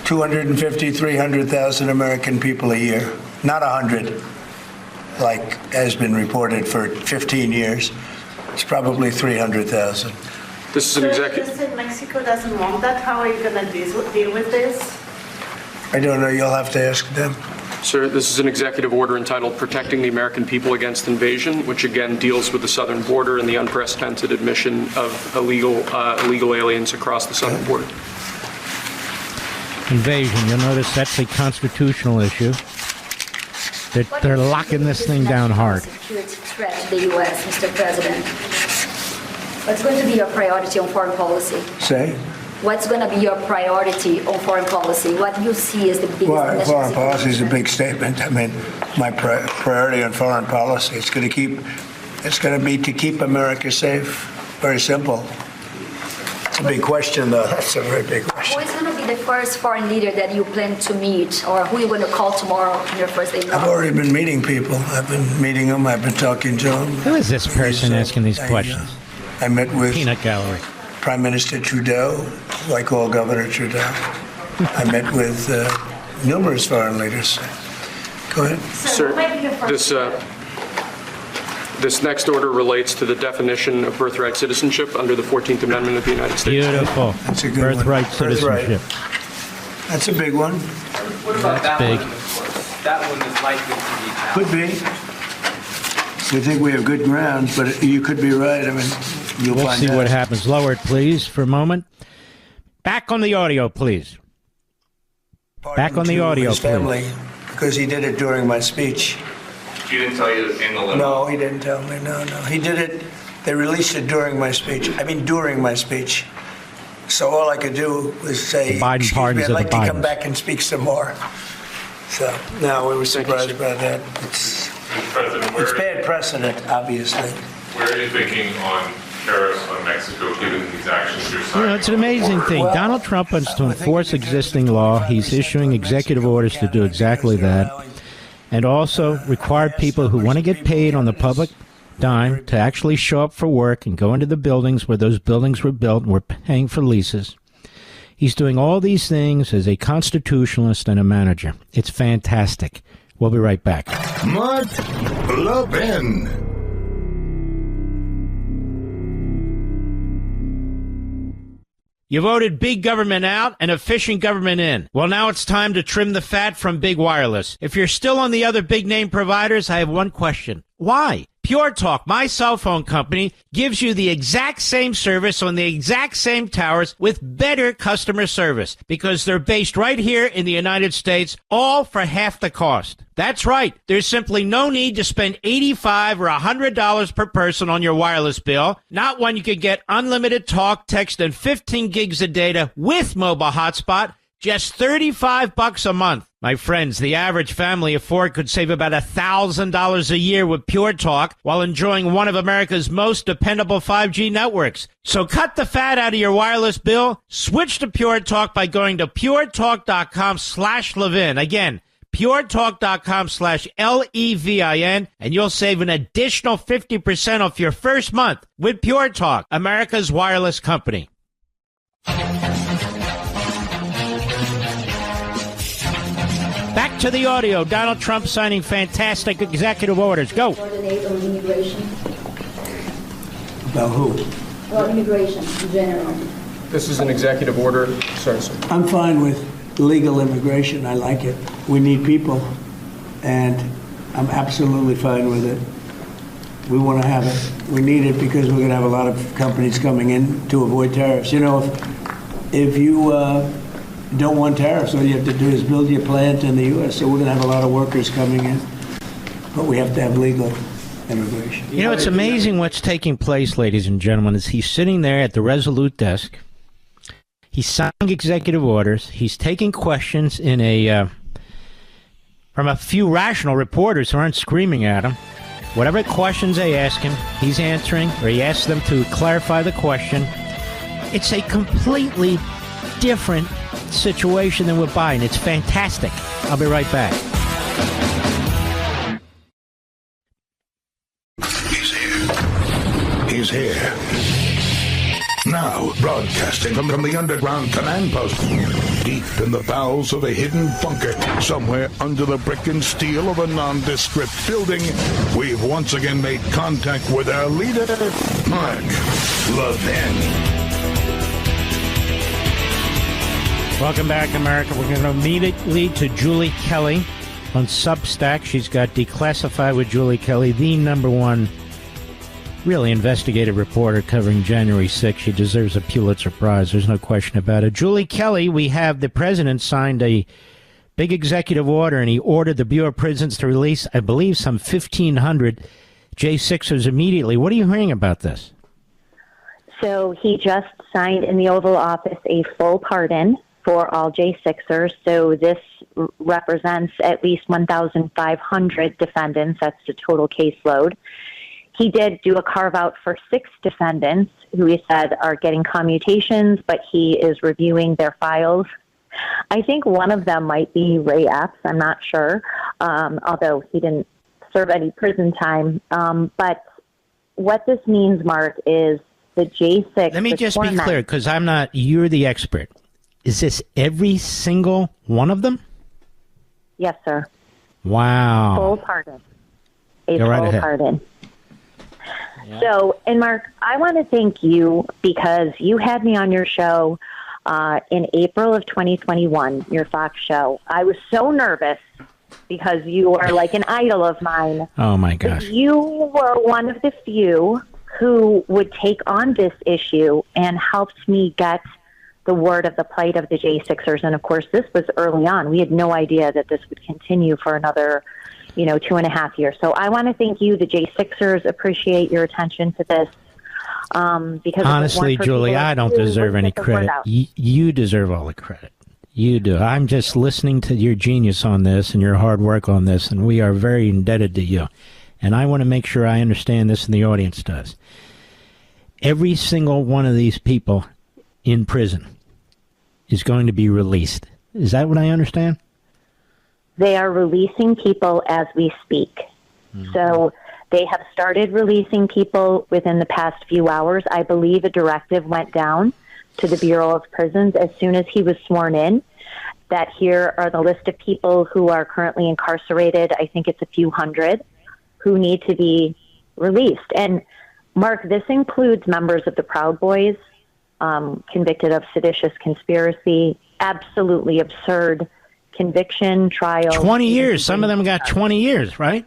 250, 300,000 American people a year. Not 100, like has been reported for 15 years. It's probably 300,000. This is an executive. You said Mexico doesn't want that. How are you going to deal with this? I don't know. You'll have to ask them. Sir, this is an executive order entitled Protecting the American People Against Invasion, which again deals with the southern border and the unprecedented admission of illegal aliens across the southern border. Invasion. You'll notice that's a constitutional issue. They're locking this thing down hard. Security threat to the U.S., Mr. President. What's going to be your priority on foreign policy? Say? What's going to be your priority on foreign policy? What do you see as the biggest Well, foreign policy is a big statement. I mean, my priority on foreign policy is going to be to keep America safe. Very simple. It's a big question, though. That's a very big question. Who is going to be the first foreign leader that you plan to meet, or who are you going to call tomorrow in your first day? I've already been meeting people. I've been meeting them. I've been talking to them. Who is this person asking these questions? I met with Peanut Gallery. Prime Minister Trudeau, like all Governor Trudeau. I met with numerous foreign leaders. Go ahead. Sir, this next order relates to the definition of birthright citizenship under the 14th Amendment of the United States. Beautiful. That's a good birthright one. citizenship. That's a big one. What about That's that big. one? That one is likely to be passed. Could be. We think we have good grounds, but you could be right. I mean, you'll We'll find see out. what happens. Lower it, please, for a moment. Back on the audio, please. Back on the To audio, his family, please. because he did it during my speech. He didn't tell you in the limo? No, he didn't tell me. No. He did it. They released it during my speech. During my speech. So all I could do was say, The Biden "Excuse me, pardons I'd of like the to come Bidens." back and speak some more." So no, we were surprised by that. Mr. President, It's bad precedent, obviously. where are you thinking on tariffs on Mexico, given these actions you're You signing? know, it's an amazing thing. Donald Trump wants to enforce existing law. He's issuing executive orders to do exactly that. and also required people who want to get paid on the public dime to actually show up for work and go into the buildings where those buildings were built and we're paying for leases. He's doing all these things as a constitutionalist and a manager. It's fantastic. We'll be right back. Mark Levin. You voted big government out and efficient government in. Well, now it's time to trim the fat from big wireless. If you're still on the other big name providers, I have one question. Why? Pure Talk, my cell phone company, gives you the exact same service on the exact same towers with better customer service because they're based right here in the United States, all for half the cost. That's right. There's simply no need to spend $85 or $100 per person on your wireless bill, not when you could get unlimited talk, text, and 15 gigs of data with mobile hotspot, just $35 a month. My friends, the average family of four could save about $1,000 a year with Pure Talk while enjoying one of America's most dependable 5G networks. So cut the fat out of your wireless bill. Switch to Pure Talk by going to puretalk.com/Levin. Again, puretalk.com/LEVIN, and you'll save an additional 50% off your first month with Pure Talk, America's wireless company. Back to the audio. Donald Trump signing fantastic executive orders. Go. Coordinate on immigration. About who? Well, immigration in general. This is an executive order. Sorry, sir. I'm fine with legal immigration. I like it. We need people, and I'm absolutely fine with it. We want to have it. We need it because we're going to have a lot of companies coming in to avoid tariffs. You know, if you don't want tariffs, all you have to do is build your plant in the U.S. So we're going to have a lot of workers coming in, but we have to have legal immigration. You know, it's amazing what's taking place, ladies and gentlemen, is he's sitting there at the Resolute desk. He's signing executive orders. He's taking questions in from a few rational reporters who aren't screaming at him. Whatever questions they ask him, he's answering, or he asks them to clarify the question. It's a completely different situation than with Biden. It's fantastic. I'll be right back. He's here. Now, broadcasting from the underground command post, deep in the bowels of a hidden bunker, somewhere under the brick and steel of a nondescript building, we've once again made contact with our leader, Mark Levin. Welcome back, America. We're going to immediately to Julie Kelly on Substack. She's got Declassified with Julie Kelly, the number one really investigative reporter covering January 6th. She deserves a Pulitzer Prize. There's no question about it. Julie Kelly, we have the president signed a big executive order, and he ordered the Bureau of Prisons to release, I believe, some 1,500 J6ers immediately. What are you hearing about this? So he just signed in the Oval Office a full pardon for all J6ers. So this represents at least 1,500 defendants. That's the total caseload. He did do a carve-out for 6 defendants who he said are getting commutations, but he is reviewing their files. I think one of them might be Ray Epps. I'm not sure, although he didn't serve any prison time. But what this means, Mark, is the J6... Let me just be clear, because you're the expert. Is this every single one of them? Yes, sir. Wow. Full pardon. Go right ahead. Pardon. Yeah. So, and Mark, I want to thank you because you had me on your show in April of 2021, your Fox show. I was so nervous because you are like an idol of mine. Oh, my gosh. You were one of the few who would take on this issue and helped me get the word of the plight of the J6ers. And, of course, this was early on. We had no idea that this would continue for another 2.5 years. So I want to thank you, the J6ers. Appreciate your attention to this. Because honestly, Julie, I don't deserve any credit. You deserve all the credit. You do. I'm just listening to your genius on this and your hard work on this, and we are very indebted to you. And I want to make sure I understand this and the audience does. Every single one of these people in prison is going to be released. Is that what I understand? They are releasing people as we speak. So they have started releasing people within the past few hours. I believe a directive went down to the Bureau of Prisons as soon as he was sworn in, that here are the list of people who are currently incarcerated. I think it's a few hundred who need to be released. And Mark, this includes members of the Proud Boys, convicted of seditious conspiracy, absolutely absurd conviction, trial. 20 years. Some of them got 20 years, right?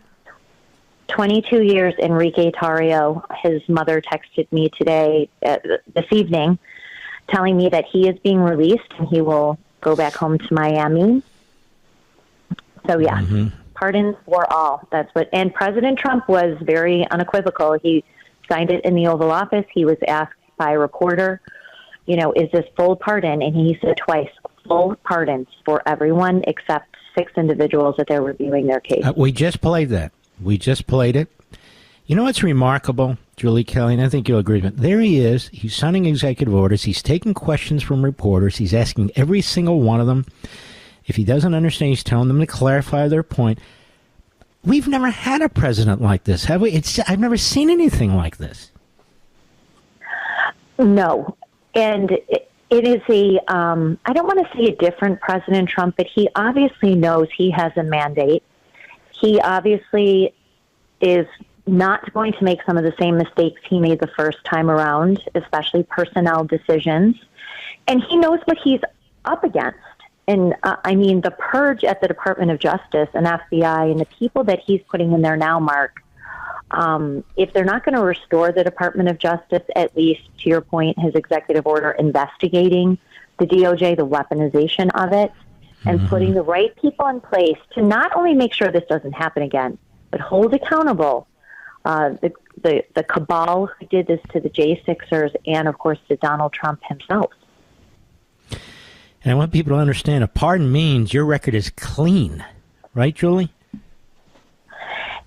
22 years. Enrique Tarrio, his mother texted me today, this evening, telling me that he is being released and he will go back home to Miami. So, yeah, pardons for all. That's what. And President Trump was very unequivocal. He signed it in the Oval Office. He was asked by a reporter, is this full pardon? And he said twice, full pardons for everyone except 6 individuals that they're reviewing their case. We just played that. We just played it. You know what's remarkable, Julie Kelly, and I think you'll agree with me. There he is. He's signing executive orders. He's taking questions from reporters. He's asking every single one of them. If he doesn't understand, he's telling them to clarify their point. We've never had a president like this, have we? I've never seen anything like this. No. And it is I don't want to say a different President Trump, but he obviously knows he has a mandate. He obviously is not going to make some of the same mistakes he made the first time around, especially personnel decisions. And he knows what he's up against. And the purge at the Department of Justice and FBI and the people that he's putting in there now, Mark, if they're not going to restore the Department of Justice, at least to your point, his executive order investigating the DOJ, the weaponization of it, and putting the right people in place to not only make sure this doesn't happen again, but hold accountable the cabal who did this to the J6ers and, of course, to Donald Trump himself. And I want people to understand a pardon means your record is clean. Right, Julie?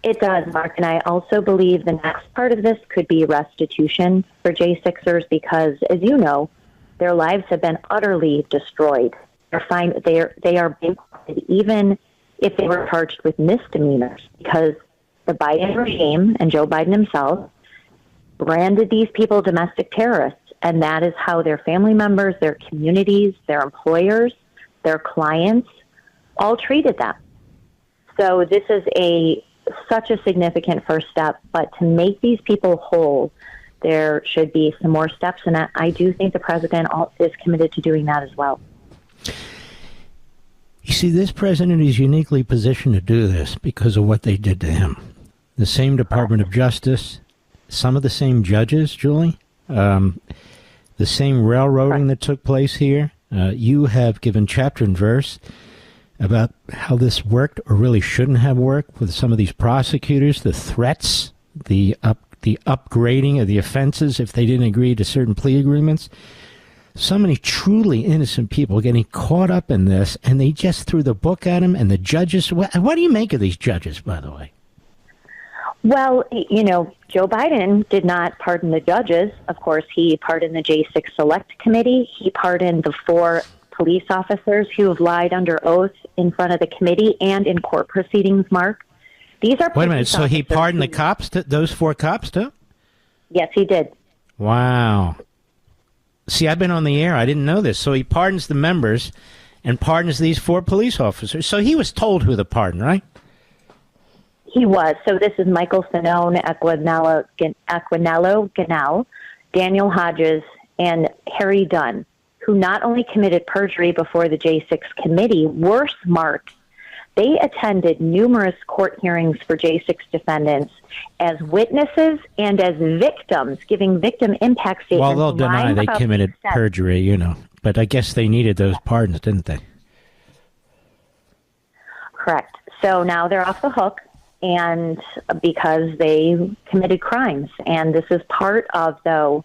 It does, Mark. And I also believe the next part of this could be restitution for J6ers because, as you know, their lives have been utterly destroyed. They are bankrupted even if they were charged with misdemeanors because the Biden regime and Joe Biden himself branded these people domestic terrorists. And that is how their family members, their communities, their employers, their clients all treated them. So this is such a significant first step. But to make these people whole, there should be some more steps. And I do think the president is committed to doing that as well. You see, this president is uniquely positioned to do this because of what they did to him. The same Department of Justice, some of the same judges, Julie, the same railroading that took place here. You have given chapter and verse about how this worked or really shouldn't have worked with some of these prosecutors, the threats, the upgrading of the offenses if they didn't agree to certain plea agreements. So many truly innocent people getting caught up in this, and they just threw the book at him, and the judges. What do you make of these judges, by the way? Well, Joe Biden did not pardon the judges. Of course, he pardoned the J6 Select Committee. He pardoned the 4 police officers who have lied under oath in front of the committee and in court proceedings, Mark. These are Wait a minute. So he pardoned the cops, those 4 cops, too? Yes, he did. Wow. See, I've been on the air. I didn't know this. So he pardons the members and pardons these 4 police officers. So he was told who to pardon, right? He was. So this is Michael Fanone, Aquinello Ganell, Daniel Hodges, and Harry Dunn, who not only committed perjury before the J6 committee, worse, Mark, they attended numerous court hearings for J6 defendants as witnesses and as victims, giving victim impact statements. Well, they'll deny they committed perjury, but I guess they needed those pardons, didn't they? Correct. So now they're off the hook, and because they committed crimes. And this is part of, though,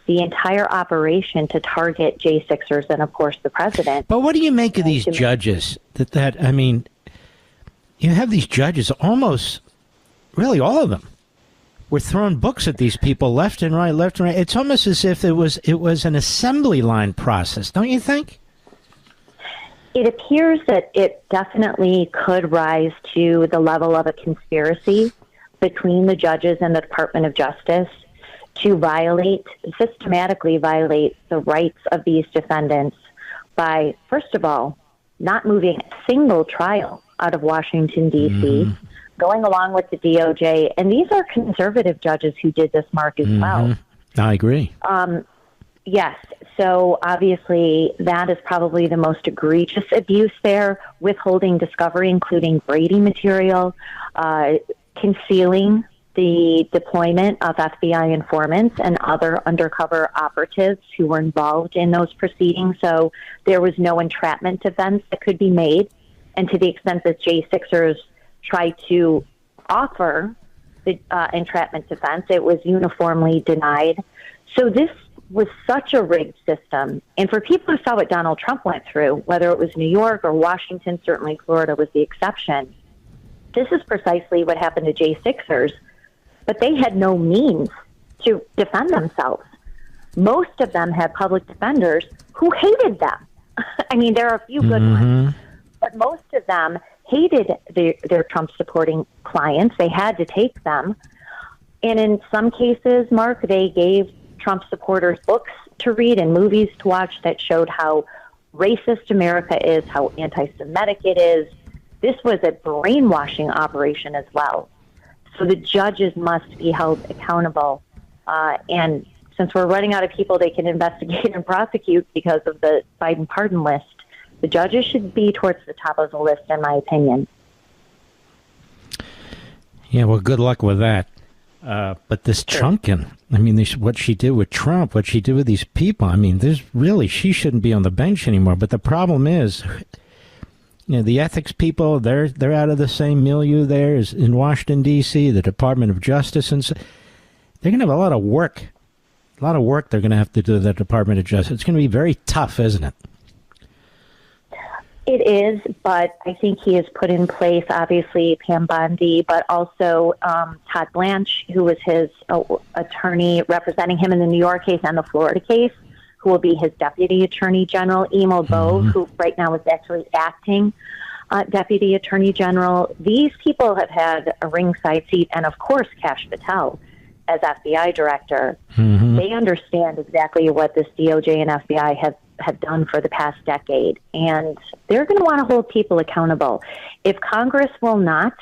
the entire operation to target J6ers and, of course, the president. But what do you make of these judges? You have these judges, almost, really all of them, were throwing books at these people left and right, left and right. It's almost as if it was an assembly line process, don't you think? It appears that it definitely could rise to the level of a conspiracy between the judges and the Department of Justice to systematically violate the rights of these defendants by, first of all, not moving a single trial out of Washington, D.C., going along with the DOJ. And these are conservative judges who did this, Mark, as well. I agree. Yes. So obviously that is probably the most egregious abuse there, withholding discovery, including Brady material, concealing the deployment of FBI informants and other undercover operatives who were involved in those proceedings. So there was no entrapment defense that could be made. And to the extent that J6ers tried to offer the entrapment defense, it was uniformly denied. So this was such a rigged system. And for people who saw what Donald Trump went through, whether it was New York or Washington, certainly Florida was the exception, this is precisely what happened to J6ers. But they had no means to defend themselves. Most of them had public defenders who hated them. I mean, there are a few good ones, but most of them hated their Trump-supporting clients. They had to take them. And in some cases, Mark, they gave Trump supporters books to read and movies to watch that showed how racist America is, how anti-Semitic it is. This was a brainwashing operation as well. So the judges must be held accountable. And since we're running out of people they can investigate and prosecute because of the Biden pardon list, the judges should be towards the top of the list, in my opinion. Yeah, well, good luck with that. But this Chunkin, I mean, what she did with Trump, what she did with these people, I mean, she shouldn't be on the bench anymore. But the problem is, the ethics people, they're out of the same milieu there as in Washington, D.C., the Department of Justice, and so they're going to have a lot of work. They're going to have to do the Department of Justice. It's going to be very tough, isn't it? It is, but I think he has put in place, obviously, Pam Bondi, but also Todd Blanche, who was his attorney representing him in the New York case and the Florida case, who will be his deputy attorney general, Emo Bove, who right now is actually acting deputy attorney general. These people have had a ringside seat, and of course, Kash Patel as FBI director. They understand exactly what this DOJ and FBI have done for the past decade, and they're going to want to hold people accountable. If Congress will not,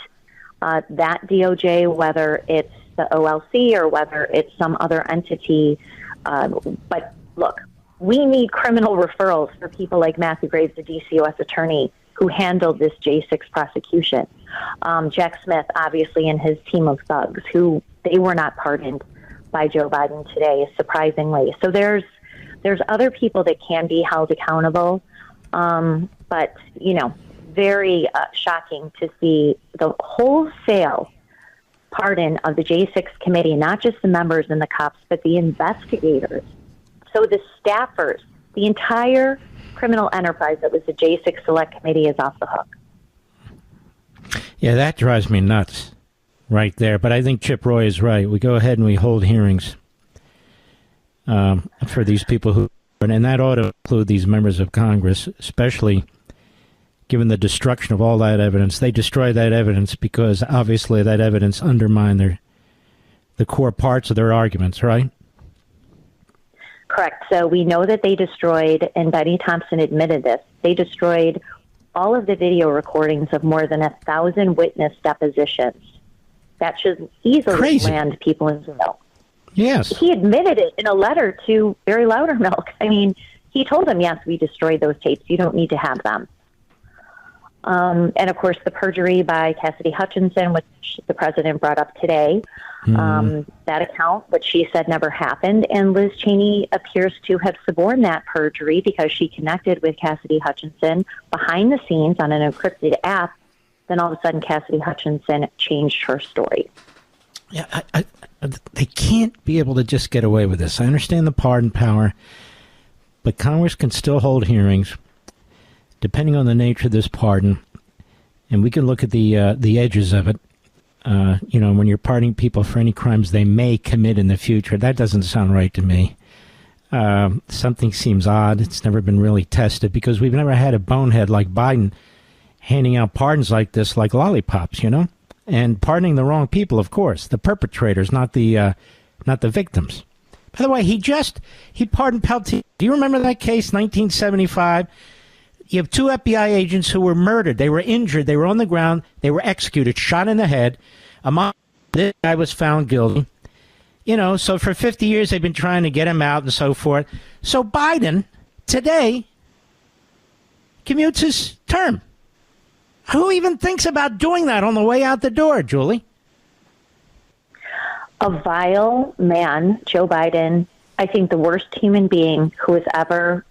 that DOJ, whether it's the OLC or whether it's some other entity, but look, we need criminal referrals for people like Matthew Graves, the DC U.S. attorney, who handled this J6 prosecution. Jack Smith, obviously, and his team of thugs, who they were not pardoned by Joe Biden today, surprisingly. So there's other people that can be held accountable, but, very shocking to see the wholesale pardon of the J6 committee, not just the members and the cops, but the investigators. So the staffers, the entire criminal enterprise that was the J6 Select Committee is off the hook. Yeah, that drives me nuts right there. But I think Chip Roy is right. We go ahead and we hold hearings for these people who, and that ought to include these members of Congress, especially given the destruction of all that evidence. They destroyed that evidence because obviously that evidence undermined the core parts of their arguments, right? Correct. So we know that they destroyed, and Betty Thompson admitted this, they destroyed all of the video recordings of more than 1,000 witness depositions. That should easily land people in jail. Yes. He admitted it in a letter to Barry Loudermilk. I mean, he told them, yes, we destroyed those tapes. You don't need to have them. And, of course, the perjury by Cassidy Hutchinson, which the president brought up today, that account, which she said never happened. And Liz Cheney appears to have suborned that perjury because she connected with Cassidy Hutchinson behind the scenes on an encrypted app. Then all of a sudden, Cassidy Hutchinson changed her story. Yeah, they can't be able to just get away with this. I understand the pardon power, but Congress can still hold hearings depending on the nature of this pardon, and we can look at the edges of it. When you're pardoning people for any crimes they may commit in the future, that doesn't sound right to me. something seems odd. It's never been really tested because we've never had a bonehead like Biden handing out pardons like this, like lollipops, and pardoning the wrong people, of course, the perpetrators, not the victims. By the way, he pardoned Peltier. Do you remember that case, 1975? You have two FBI agents who were murdered. They were injured. They were on the ground. They were executed, shot in the head. This guy was found guilty. So for 50 years they've been trying to get him out and so forth. So Biden, today, commutes his term. Who even thinks about doing that on the way out the door, Julie? A vile man, Joe Biden, I think the worst human being who has ever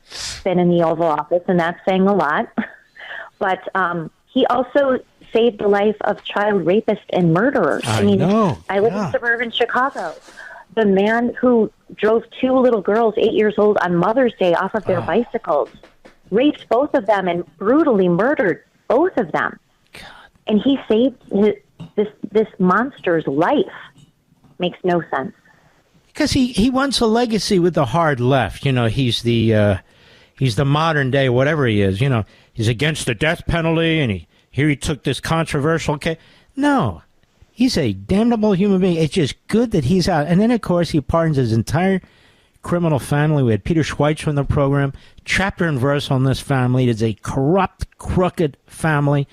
been in the Oval Office, and that's saying a lot. But he also saved the life of child rapists and murderers. I live in suburban Chicago. The man who drove two little girls, 8 years old, on Mother's Day off of their bicycles, raped both of them and brutally murdered both of them. God. And he saved this monster's life. Makes no sense. Because he wants a legacy with the hard left. He's the modern day whatever he is. He's against the death penalty, and he took this controversial case. No, he's a damnable human being. It's just good that he's out. And then, of course, he pardons his entire criminal family. We had Peter Schweizer in the program, chapter and verse on this family. It is a corrupt, crooked family.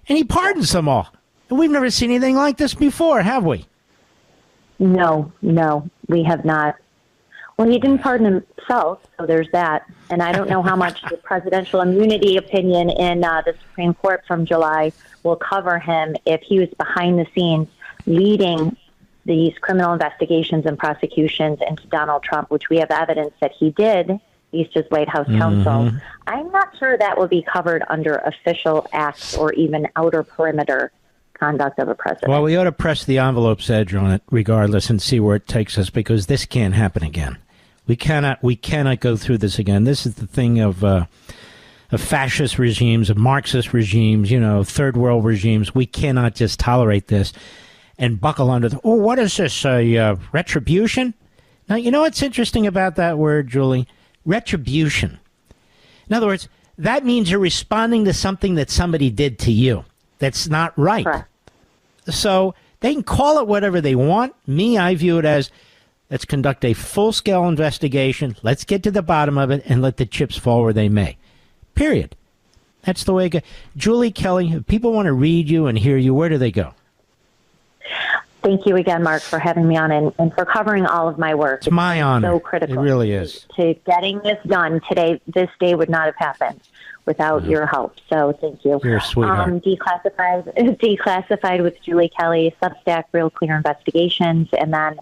And he pardons them all. And we've never seen anything like this before, have we? No, we have not. Well, he didn't pardon himself, so there's that. And I don't know how much the presidential immunity opinion in the Supreme Court from July will cover him if he was behind the scenes leading these criminal investigations and prosecutions into Donald Trump, which we have evidence that he did. He's just White House counsel. I'm not sure that will be covered under official acts or even outer perimeter conduct of a president. Well, we ought to press the envelope's edge on it regardless and see where it takes us, because this can't happen again. We cannot go through this again. This is the thing of fascist regimes, of Marxist regimes, third world regimes. We cannot just tolerate this and buckle under what is this, retribution? Now, you know what's interesting about that word, Julie? Retribution. In other words, that means you're responding to something that somebody did to you that's not right. Correct. So they can call it whatever they want. Me, I view it as, let's conduct a full-scale investigation. Let's get to the bottom of it and let the chips fall where they may. Period. That's the way it goes. Julie Kelly, if people want to read you and hear you, where do they go? Thank you again, Mark, for having me on and for covering all of my work. It's my honor. So critical. It really is. To getting this done today. This day would not have happened without your help. So thank you. You're a sweetheart. Declassified with Julie Kelly, Substack, Real Clear Investigations, and then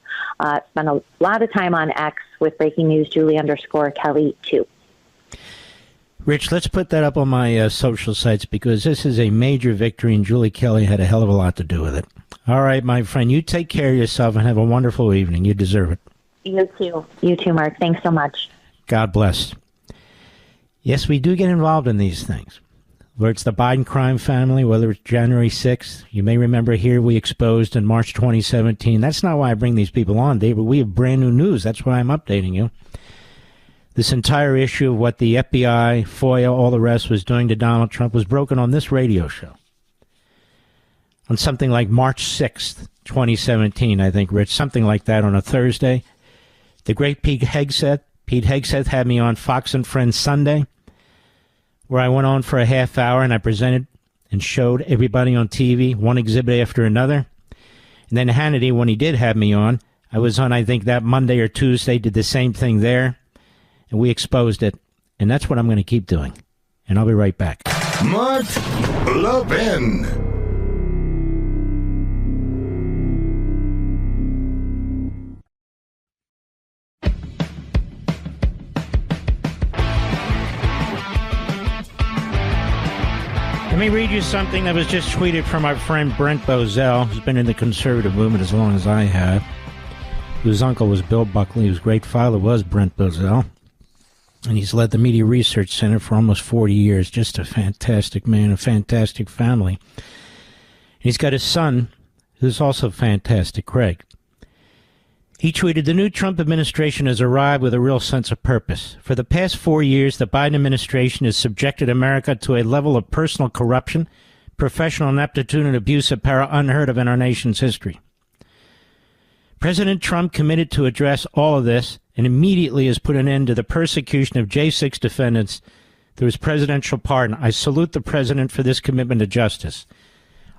spent a lot of time on X with Breaking News, Julie_Kelly 2. Rich, let's put that up on my social sites because this is a major victory and Julie Kelly had a hell of a lot to do with it. All right, my friend, you take care of yourself and have a wonderful evening. You deserve it. You too. You too, Mark. Thanks so much. God bless. Yes, we do get involved in these things. Whether it's the Biden crime family, whether it's January 6th. You may remember here we exposed in March 2017. That's not why I bring these people on, David. We have brand new news. That's why I'm updating you. This entire issue of what the FBI, FOIA, all the rest was doing to Donald Trump was broken on this radio show. On something like March 6th, 2017, I think, Rich. Something like that on a Thursday. The great Pete Hegseth had me on Fox and Friends Sunday, where I went on for a half hour and I presented and showed everybody on TV one exhibit after another. And then Hannity, when he did have me on, I was on, I think, that Monday or Tuesday, did the same thing there, and we exposed it. And that's what I'm going to keep doing. And I'll be right back. Mark Levin. Let me read you something that was just tweeted from our friend Brent Bozell, who's been in the conservative movement as long as I have, whose uncle was Bill Buckley, whose great father was Brent Bozell, and he's led the Media Research Center for almost 40 years. Just a fantastic man, a fantastic family. And he's got his son, who's also fantastic, Craig. He tweeted, "The new Trump administration has arrived with a real sense of purpose. For the past 4 years, the Biden administration has subjected America to a level of personal corruption, professional ineptitude, and abuse of power unheard of in our nation's history. President Trump committed to address all of this and immediately has put an end to the persecution of J6 defendants through his presidential pardon. I salute the president for this commitment to justice.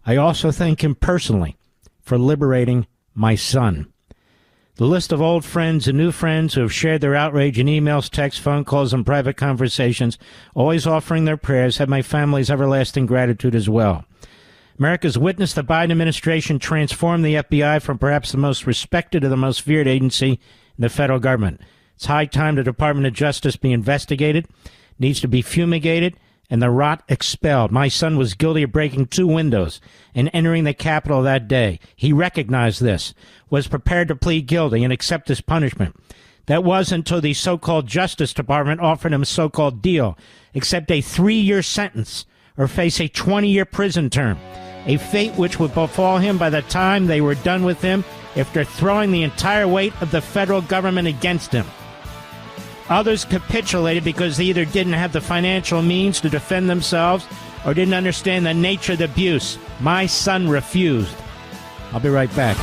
I also thank him personally for liberating my son." The list of old friends and new friends who have shared their outrage in emails, texts, phone calls, and private conversations, always offering their prayers, have my family's everlasting gratitude as well. America's witnessed the Biden administration transform the FBI from perhaps the most respected to the most feared agency in the federal government. It's high time the Department of Justice be investigated, needs to be fumigated, and the rot expelled. My son was guilty of breaking 2 windows and entering the Capitol that day. He recognized this, was prepared to plead guilty and accept his punishment. That was until the so-called Justice Department offered him a so-called deal, accept a 3-year sentence or face a 20-year prison term, a fate which would befall him by the time they were done with him after throwing the entire weight of the federal government against him. Others capitulated because they either didn't have the financial means to defend themselves or didn't understand the nature of the abuse. My son refused. I'll be right back.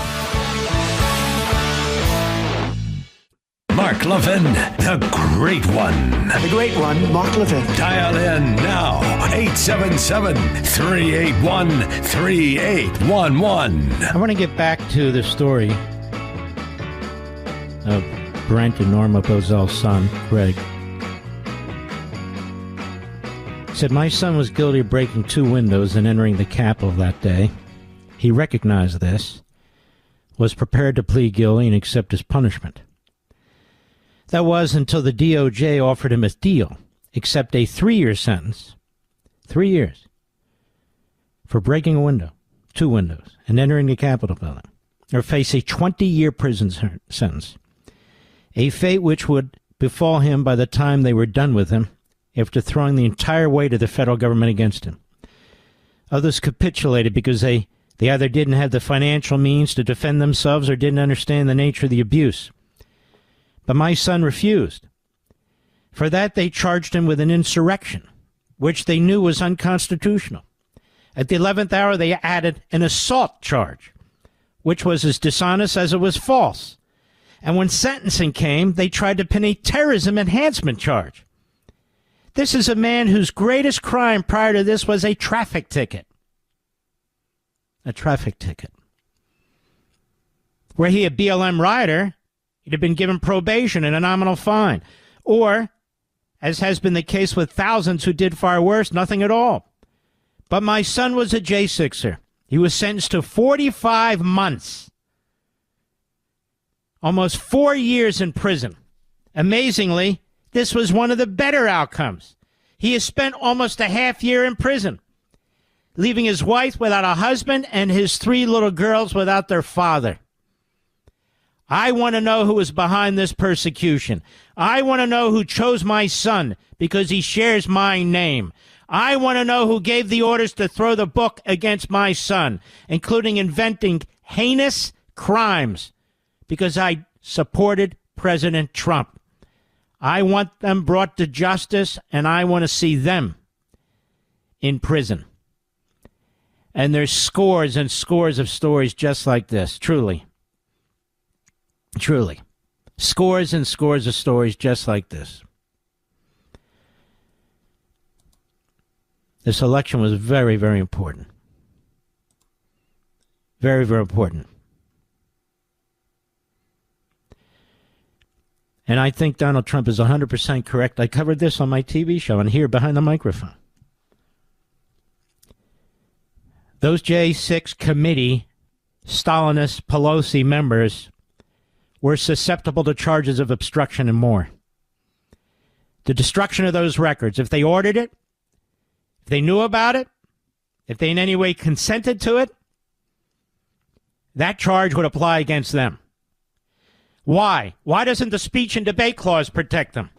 Mark Levin, the great one. The great one, Mark Levin. Dial in now, 877-381-3811. I want to get back to the story of Brent and Norma Bozel's son, Greg. He said, "My son was guilty of breaking 2 windows and entering the Capitol that day. He recognized this, was prepared to plead guilty and accept his punishment. That was until the DOJ offered him a deal, accept a 3-year sentence, 3 years, for breaking a window, 2 windows, and entering the Capitol building, or face a 20-year prison sentence. A fate which would befall him by the time they were done with him after throwing the entire weight of the federal government against him. Others capitulated because they either didn't have the financial means to defend themselves or didn't understand the nature of the abuse. But my son refused. For that, they charged him with an insurrection, which they knew was unconstitutional. At the 11th hour, they added an assault charge, which was as dishonest as it was false. And when sentencing came, they tried to pin a terrorism enhancement charge. This is a man whose greatest crime prior to this was a traffic ticket. A traffic ticket. Were he a BLM rioter, he'd have been given probation and a nominal fine. Or, as has been the case with thousands who did far worse, nothing at all. But my son was a J6er. He was sentenced to 45 months. Almost 4 years in prison. Amazingly, this was one of the better outcomes. He has spent almost a half year in prison, leaving his wife without a husband and his 3 little girls without their father. I want to know who was behind this persecution. I want to know who chose my son because he shares my name. I want to know who gave the orders to throw the book against my son, including inventing heinous crimes, because I supported President Trump. I want them brought to justice, and I want to see them in prison. And there's scores and scores of stories just like this, truly. Truly. Scores and scores of stories just like this. This election was very, very important. Very, very important. And I think Donald Trump is 100% correct. I covered this on my TV show and here behind the microphone. Those J6 committee Stalinist Pelosi members were susceptible to charges of obstruction and more. The destruction of those records, if they ordered it, if they knew about it, if they in any way consented to it, that charge would apply against them. Why? Why doesn't the speech and debate clause protect them?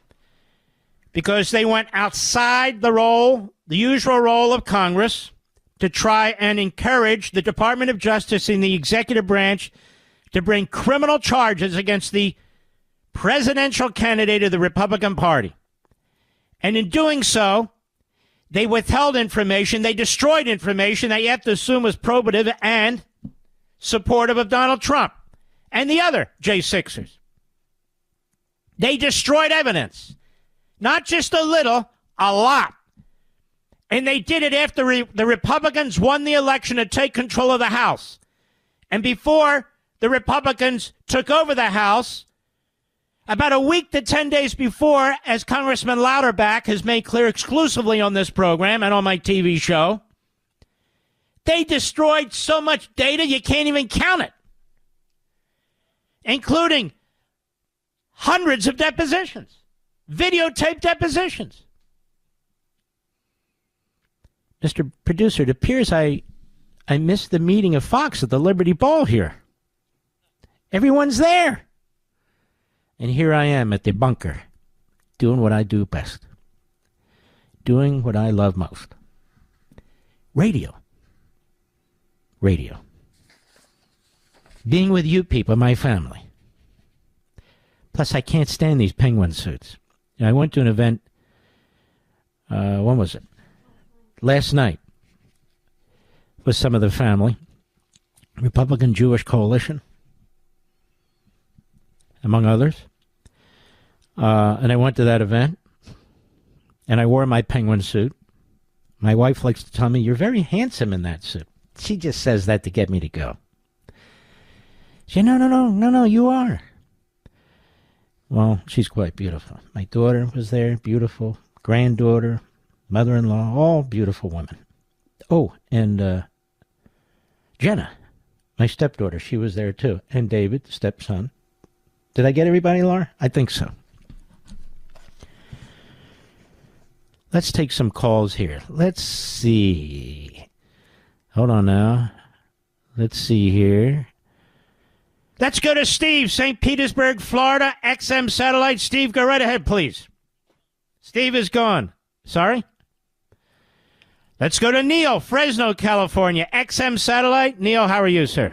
Because they went outside the role, the usual role of Congress, to try and encourage the Department of Justice and the executive branch to bring criminal charges against the presidential candidate of the Republican Party. And in doing so, they withheld information, they destroyed information that you have to assume was probative and supportive of Donald Trump and the other J6ers. They destroyed evidence. Not just a little, a lot. And they did it after the Republicans won the election to take control of the House. And before the Republicans took over the House, about a week to 10 days before, as Congressman Louderback has made clear exclusively on this program and on my TV show, they destroyed so much data you can't even count it, including hundreds of depositions, videotaped depositions. Mr. Producer, it appears I missed the meeting of Fox at the Liberty Ball here. Everyone's there. And here I am at the bunker, doing what I do best, doing what I love most. Radio. Being with you people, my family. Plus, I can't stand these penguin suits. I went to an event, when was it? Last night, with some of the family, Republican Jewish Coalition, among others. And I went to that event, and I wore my penguin suit. My wife likes to tell me, you're very handsome in that suit. She just says that to get me to go. She said, no, you are. Well, she's quite beautiful. My daughter was there, beautiful. Granddaughter, mother-in-law, all beautiful women. Oh, and Jenna, my stepdaughter, she was there too. And David, the stepson. Did I get everybody, Laura? I think so. Let's take some calls here. Let's see. Hold on now. Let's see here. Let's go to Steve, St. Petersburg, Florida, XM Satellite. Steve, go right ahead, please. Steve is gone. Sorry? Let's go to Neil, Fresno, California, XM Satellite. Neil, how are you, sir?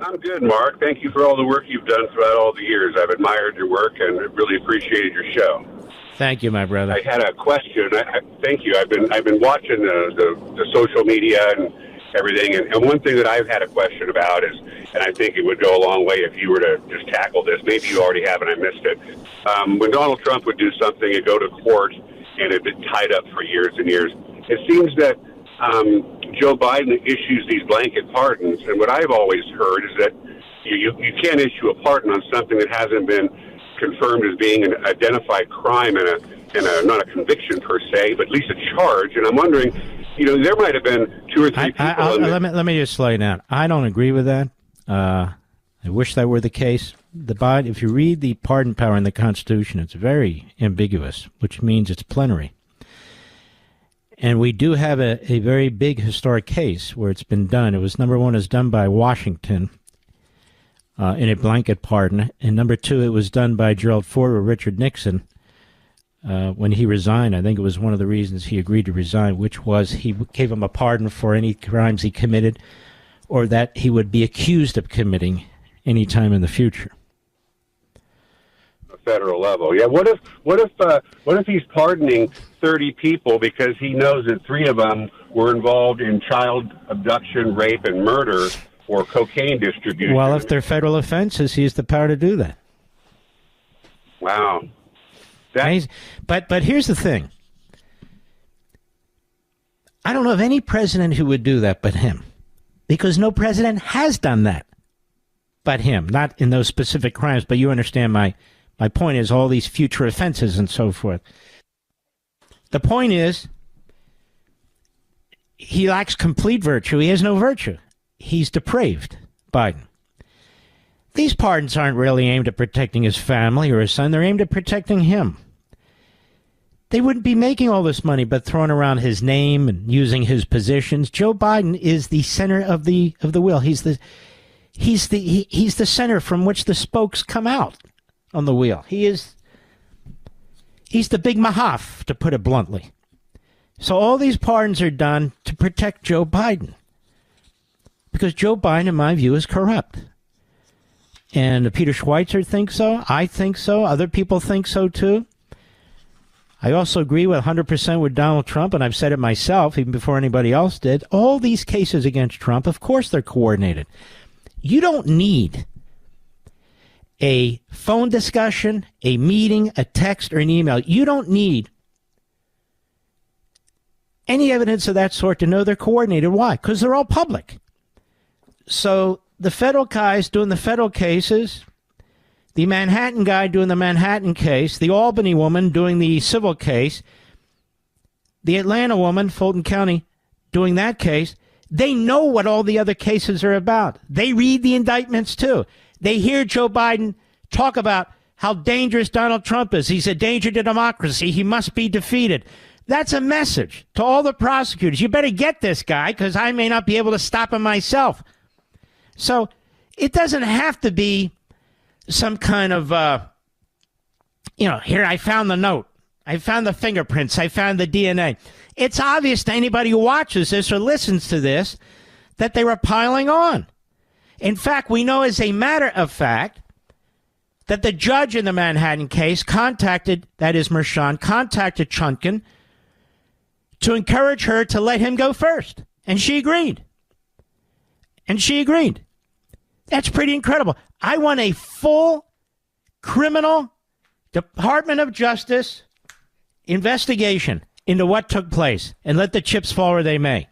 I'm good, Mark. Thank you for all the work you've done throughout all the years. I've admired your work and really appreciated your show. Thank you, my brother. I had a question. Thank you. I've been watching the social media and everything, and one thing that I've had a question about is, and I think it would go a long way if you were to just tackle this. Maybe you already have and I missed it. When Donald Trump would do something, it'd go to court, and it'd been tied up for years and years. It seems that Joe Biden issues these blanket pardons, and what I've always heard is that you can't issue a pardon on something that hasn't been confirmed as being an identified crime and a not a conviction per se, but at least a charge. And I'm wondering, there might have been two or three people. Let me just slow you down. I don't agree with that. I wish that were the case. If you read the pardon power in the Constitution, it's very ambiguous, which means it's plenary. And we do have a very big historic case where it's been done. It was, number one, is done by Washington in a blanket pardon. And number two, it was done by Gerald Ford or Richard Nixon when he resigned. I think it was one of the reasons he agreed to resign, which was he gave him a pardon for any crimes he committed or that he would be accused of committing any time in the future. Federal level, yeah. What if he's pardoning 30 people because he knows that 3 of them were involved in child abduction, rape, and murder, or cocaine distribution? Well, if they're federal offenses, he has the power to do that. Wow. But here's the thing. I don't know of any president who would do that but him, because no president has done that but him. Not in those specific crimes, but you understand my point is all these future offenses and so forth. The point is, he lacks complete virtue. He has no virtue. He's depraved, Biden. These pardons aren't really aimed at protecting his family or his son. They're aimed at protecting him. They wouldn't be making all this money but throwing around his name and using his positions. Joe Biden is the center of the wheel. He's the center from which the spokes come out on the wheel. He's the big mahaf, to put it bluntly. So all these pardons are done to protect Joe Biden. Because Joe Biden, in my view, is corrupt. And Peter Schweizer thinks so. I think so. Other people think so, too. I also agree with 100% with Donald Trump, and I've said it myself even before anybody else did. All these cases against Trump, of course they're coordinated. You don't need a phone discussion, a meeting, a text, or an email. You don't need any evidence of that sort to know they're coordinated. Why? Because they're all public. So the federal guys doing the federal cases, the Manhattan guy doing the Manhattan case, the Albany woman doing the civil case, the Atlanta woman, Fulton County, doing that case, they know what all the other cases are about. They read the indictments, too. They hear Joe Biden talk about how dangerous Donald Trump is. He's a danger to democracy. He must be defeated. That's a message to all the prosecutors. You better get this guy because I may not be able to stop him myself. So it doesn't have to be some kind of, here I found the note. I found the fingerprints. I found the DNA. It's obvious to anybody who watches this or listens to this that they were piling on. In fact, we know as a matter of fact that the judge in the Manhattan case contacted Chutkan to encourage her to let him go first. And she agreed. That's pretty incredible. I want a full criminal Department of Justice investigation into what took place and let the chips fall where they may.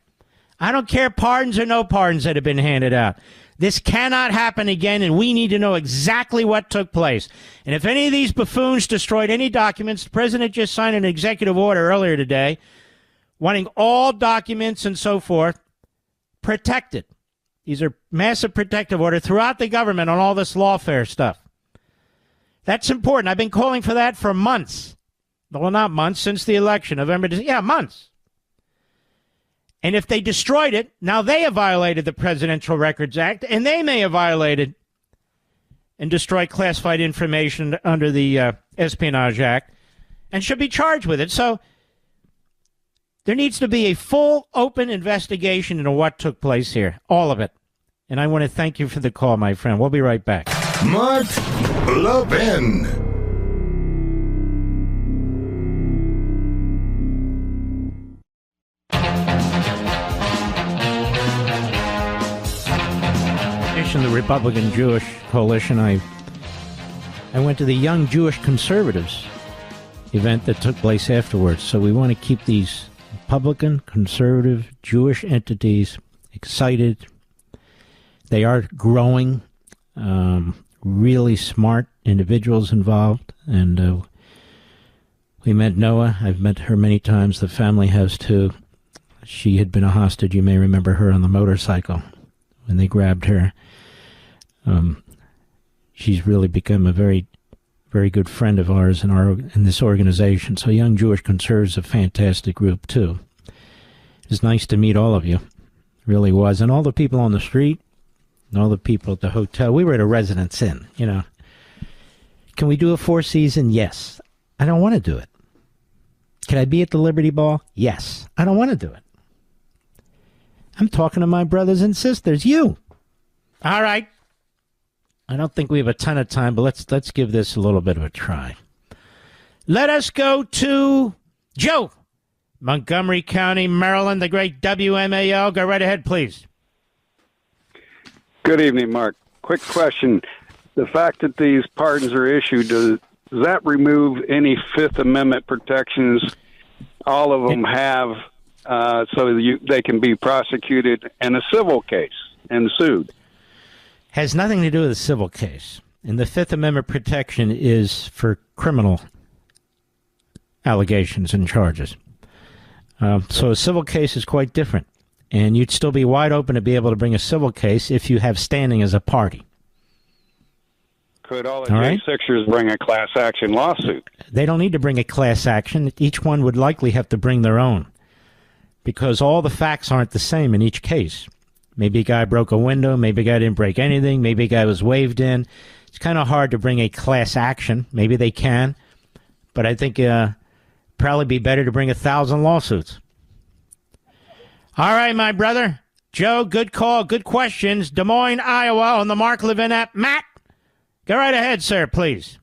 I don't care pardons or no pardons that have been handed out. This cannot happen again, and we need to know exactly what took place. And if any of these buffoons destroyed any documents, the president just signed an executive order earlier today wanting all documents and so forth protected. These are massive protective orders throughout the government on all this lawfare stuff. That's important. I've been calling for that for months. Well, not months, since the election, months. And if they destroyed it, now they have violated the Presidential Records Act, and they may have violated and destroyed classified information under the Espionage Act and should be charged with it. So there needs to be a full, open investigation into what took place here, all of it. And I want to thank you for the call, my friend. We'll be right back. Mark Levin. The Republican Jewish Coalition, I went to the Young Jewish Conservatives event that took place afterwards. So we want to keep these Republican, conservative, Jewish entities excited. They are growing, really smart individuals involved. And we met Noah. I've met her many times. The family has too. She had been a hostage. You may remember her on the motorcycle when they grabbed her. She's really become a very, very good friend of ours in this organization. So Young Jewish Conservatives is a fantastic group, too. It's nice to meet all of you. It really was. And all the people on the street, and all the people at the hotel. We were at a Residence Inn, Can we do a Four Season? Yes. I don't want to do it. Can I be at the Liberty Ball? Yes. I don't want to do it. I'm talking to my brothers and sisters. You. All right. I don't think we have a ton of time, but let's give this a little bit of a try. Let us go to Joe, Montgomery County, Maryland, the great WMAL. Go right ahead, please. Good evening, Mark. Quick question. The fact that these pardons are issued, does that remove any Fifth Amendment protections all of them have so they can be prosecuted in a civil case and sued? Has nothing to do with a civil case. And the Fifth Amendment protection is for criminal allegations and charges. So a civil case is quite different. And you'd still be wide open to be able to bring a civil case if you have standing as a party. Could all the J6ers bring a class action lawsuit? They don't need to bring a class action. Each one would likely have to bring their own, because all the facts aren't the same in each case. Maybe a guy broke a window, maybe a guy didn't break anything, maybe a guy was waved in. It's kind of hard to bring a class action. Maybe they can, but I think probably be better to bring 1,000 lawsuits. All right, my brother. Joe, good call, good questions. Des Moines, Iowa, on the Mark Levin app. Matt, Go right ahead, sir, please.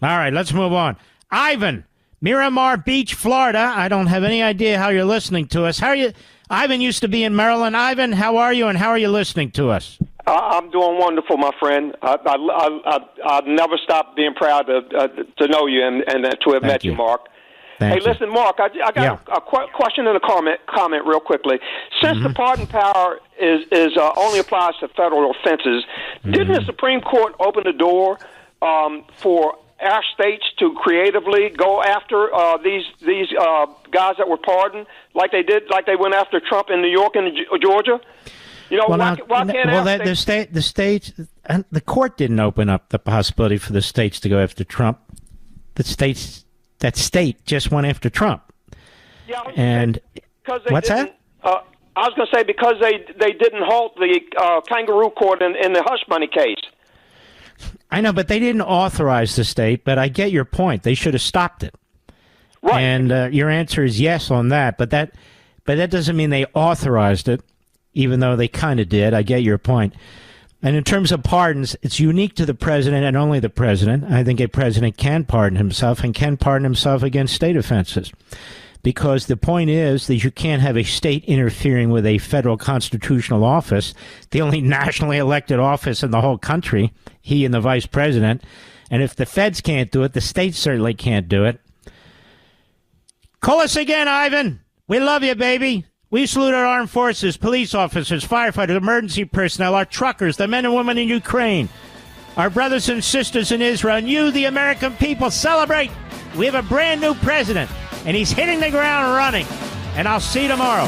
All right, let's move on. Ivan, Miramar Beach, Florida. I don't have any idea how you're listening to us. How are you? Ivan used to be in Maryland. Ivan, how are you, and how are you listening to us? I'm doing wonderful, my friend. I'll never stop being proud to know you and to have met you, Mark. Thank you. Listen, Mark, I got a question and a comment real quickly. Since the pardon power is only applies to federal offenses, didn't the Supreme Court open the door for our states to creatively go after these guys that were pardoned, like they went after Trump in New York and Georgia? You know, why can't the states, the court didn't open up the possibility for the states to go after Trump. That state just went after Trump. Yeah, and what's that? I was going to say because they didn't halt the kangaroo court in the hush money case. I know, but they didn't authorize the state. But I get your point. They should have stopped it. Right. And your answer is yes on that. But that doesn't mean they authorized it, even though they kind of did. I get your point. And in terms of pardons, it's unique to the president and only the president. I think a president can pardon himself and can pardon himself against state offenses. Because the point is that you can't have a state interfering with a federal constitutional office, the only nationally elected office in the whole country, he and the vice president. And if the feds can't do it, the states certainly can't do it. Call us again, Ivan. We love you, baby. We salute our armed forces, police officers, firefighters, emergency personnel, our truckers, the men and women in Ukraine, our brothers and sisters in Israel, and you, the American people, celebrate. We have a brand new president, and he's hitting the ground running. And I'll see you tomorrow.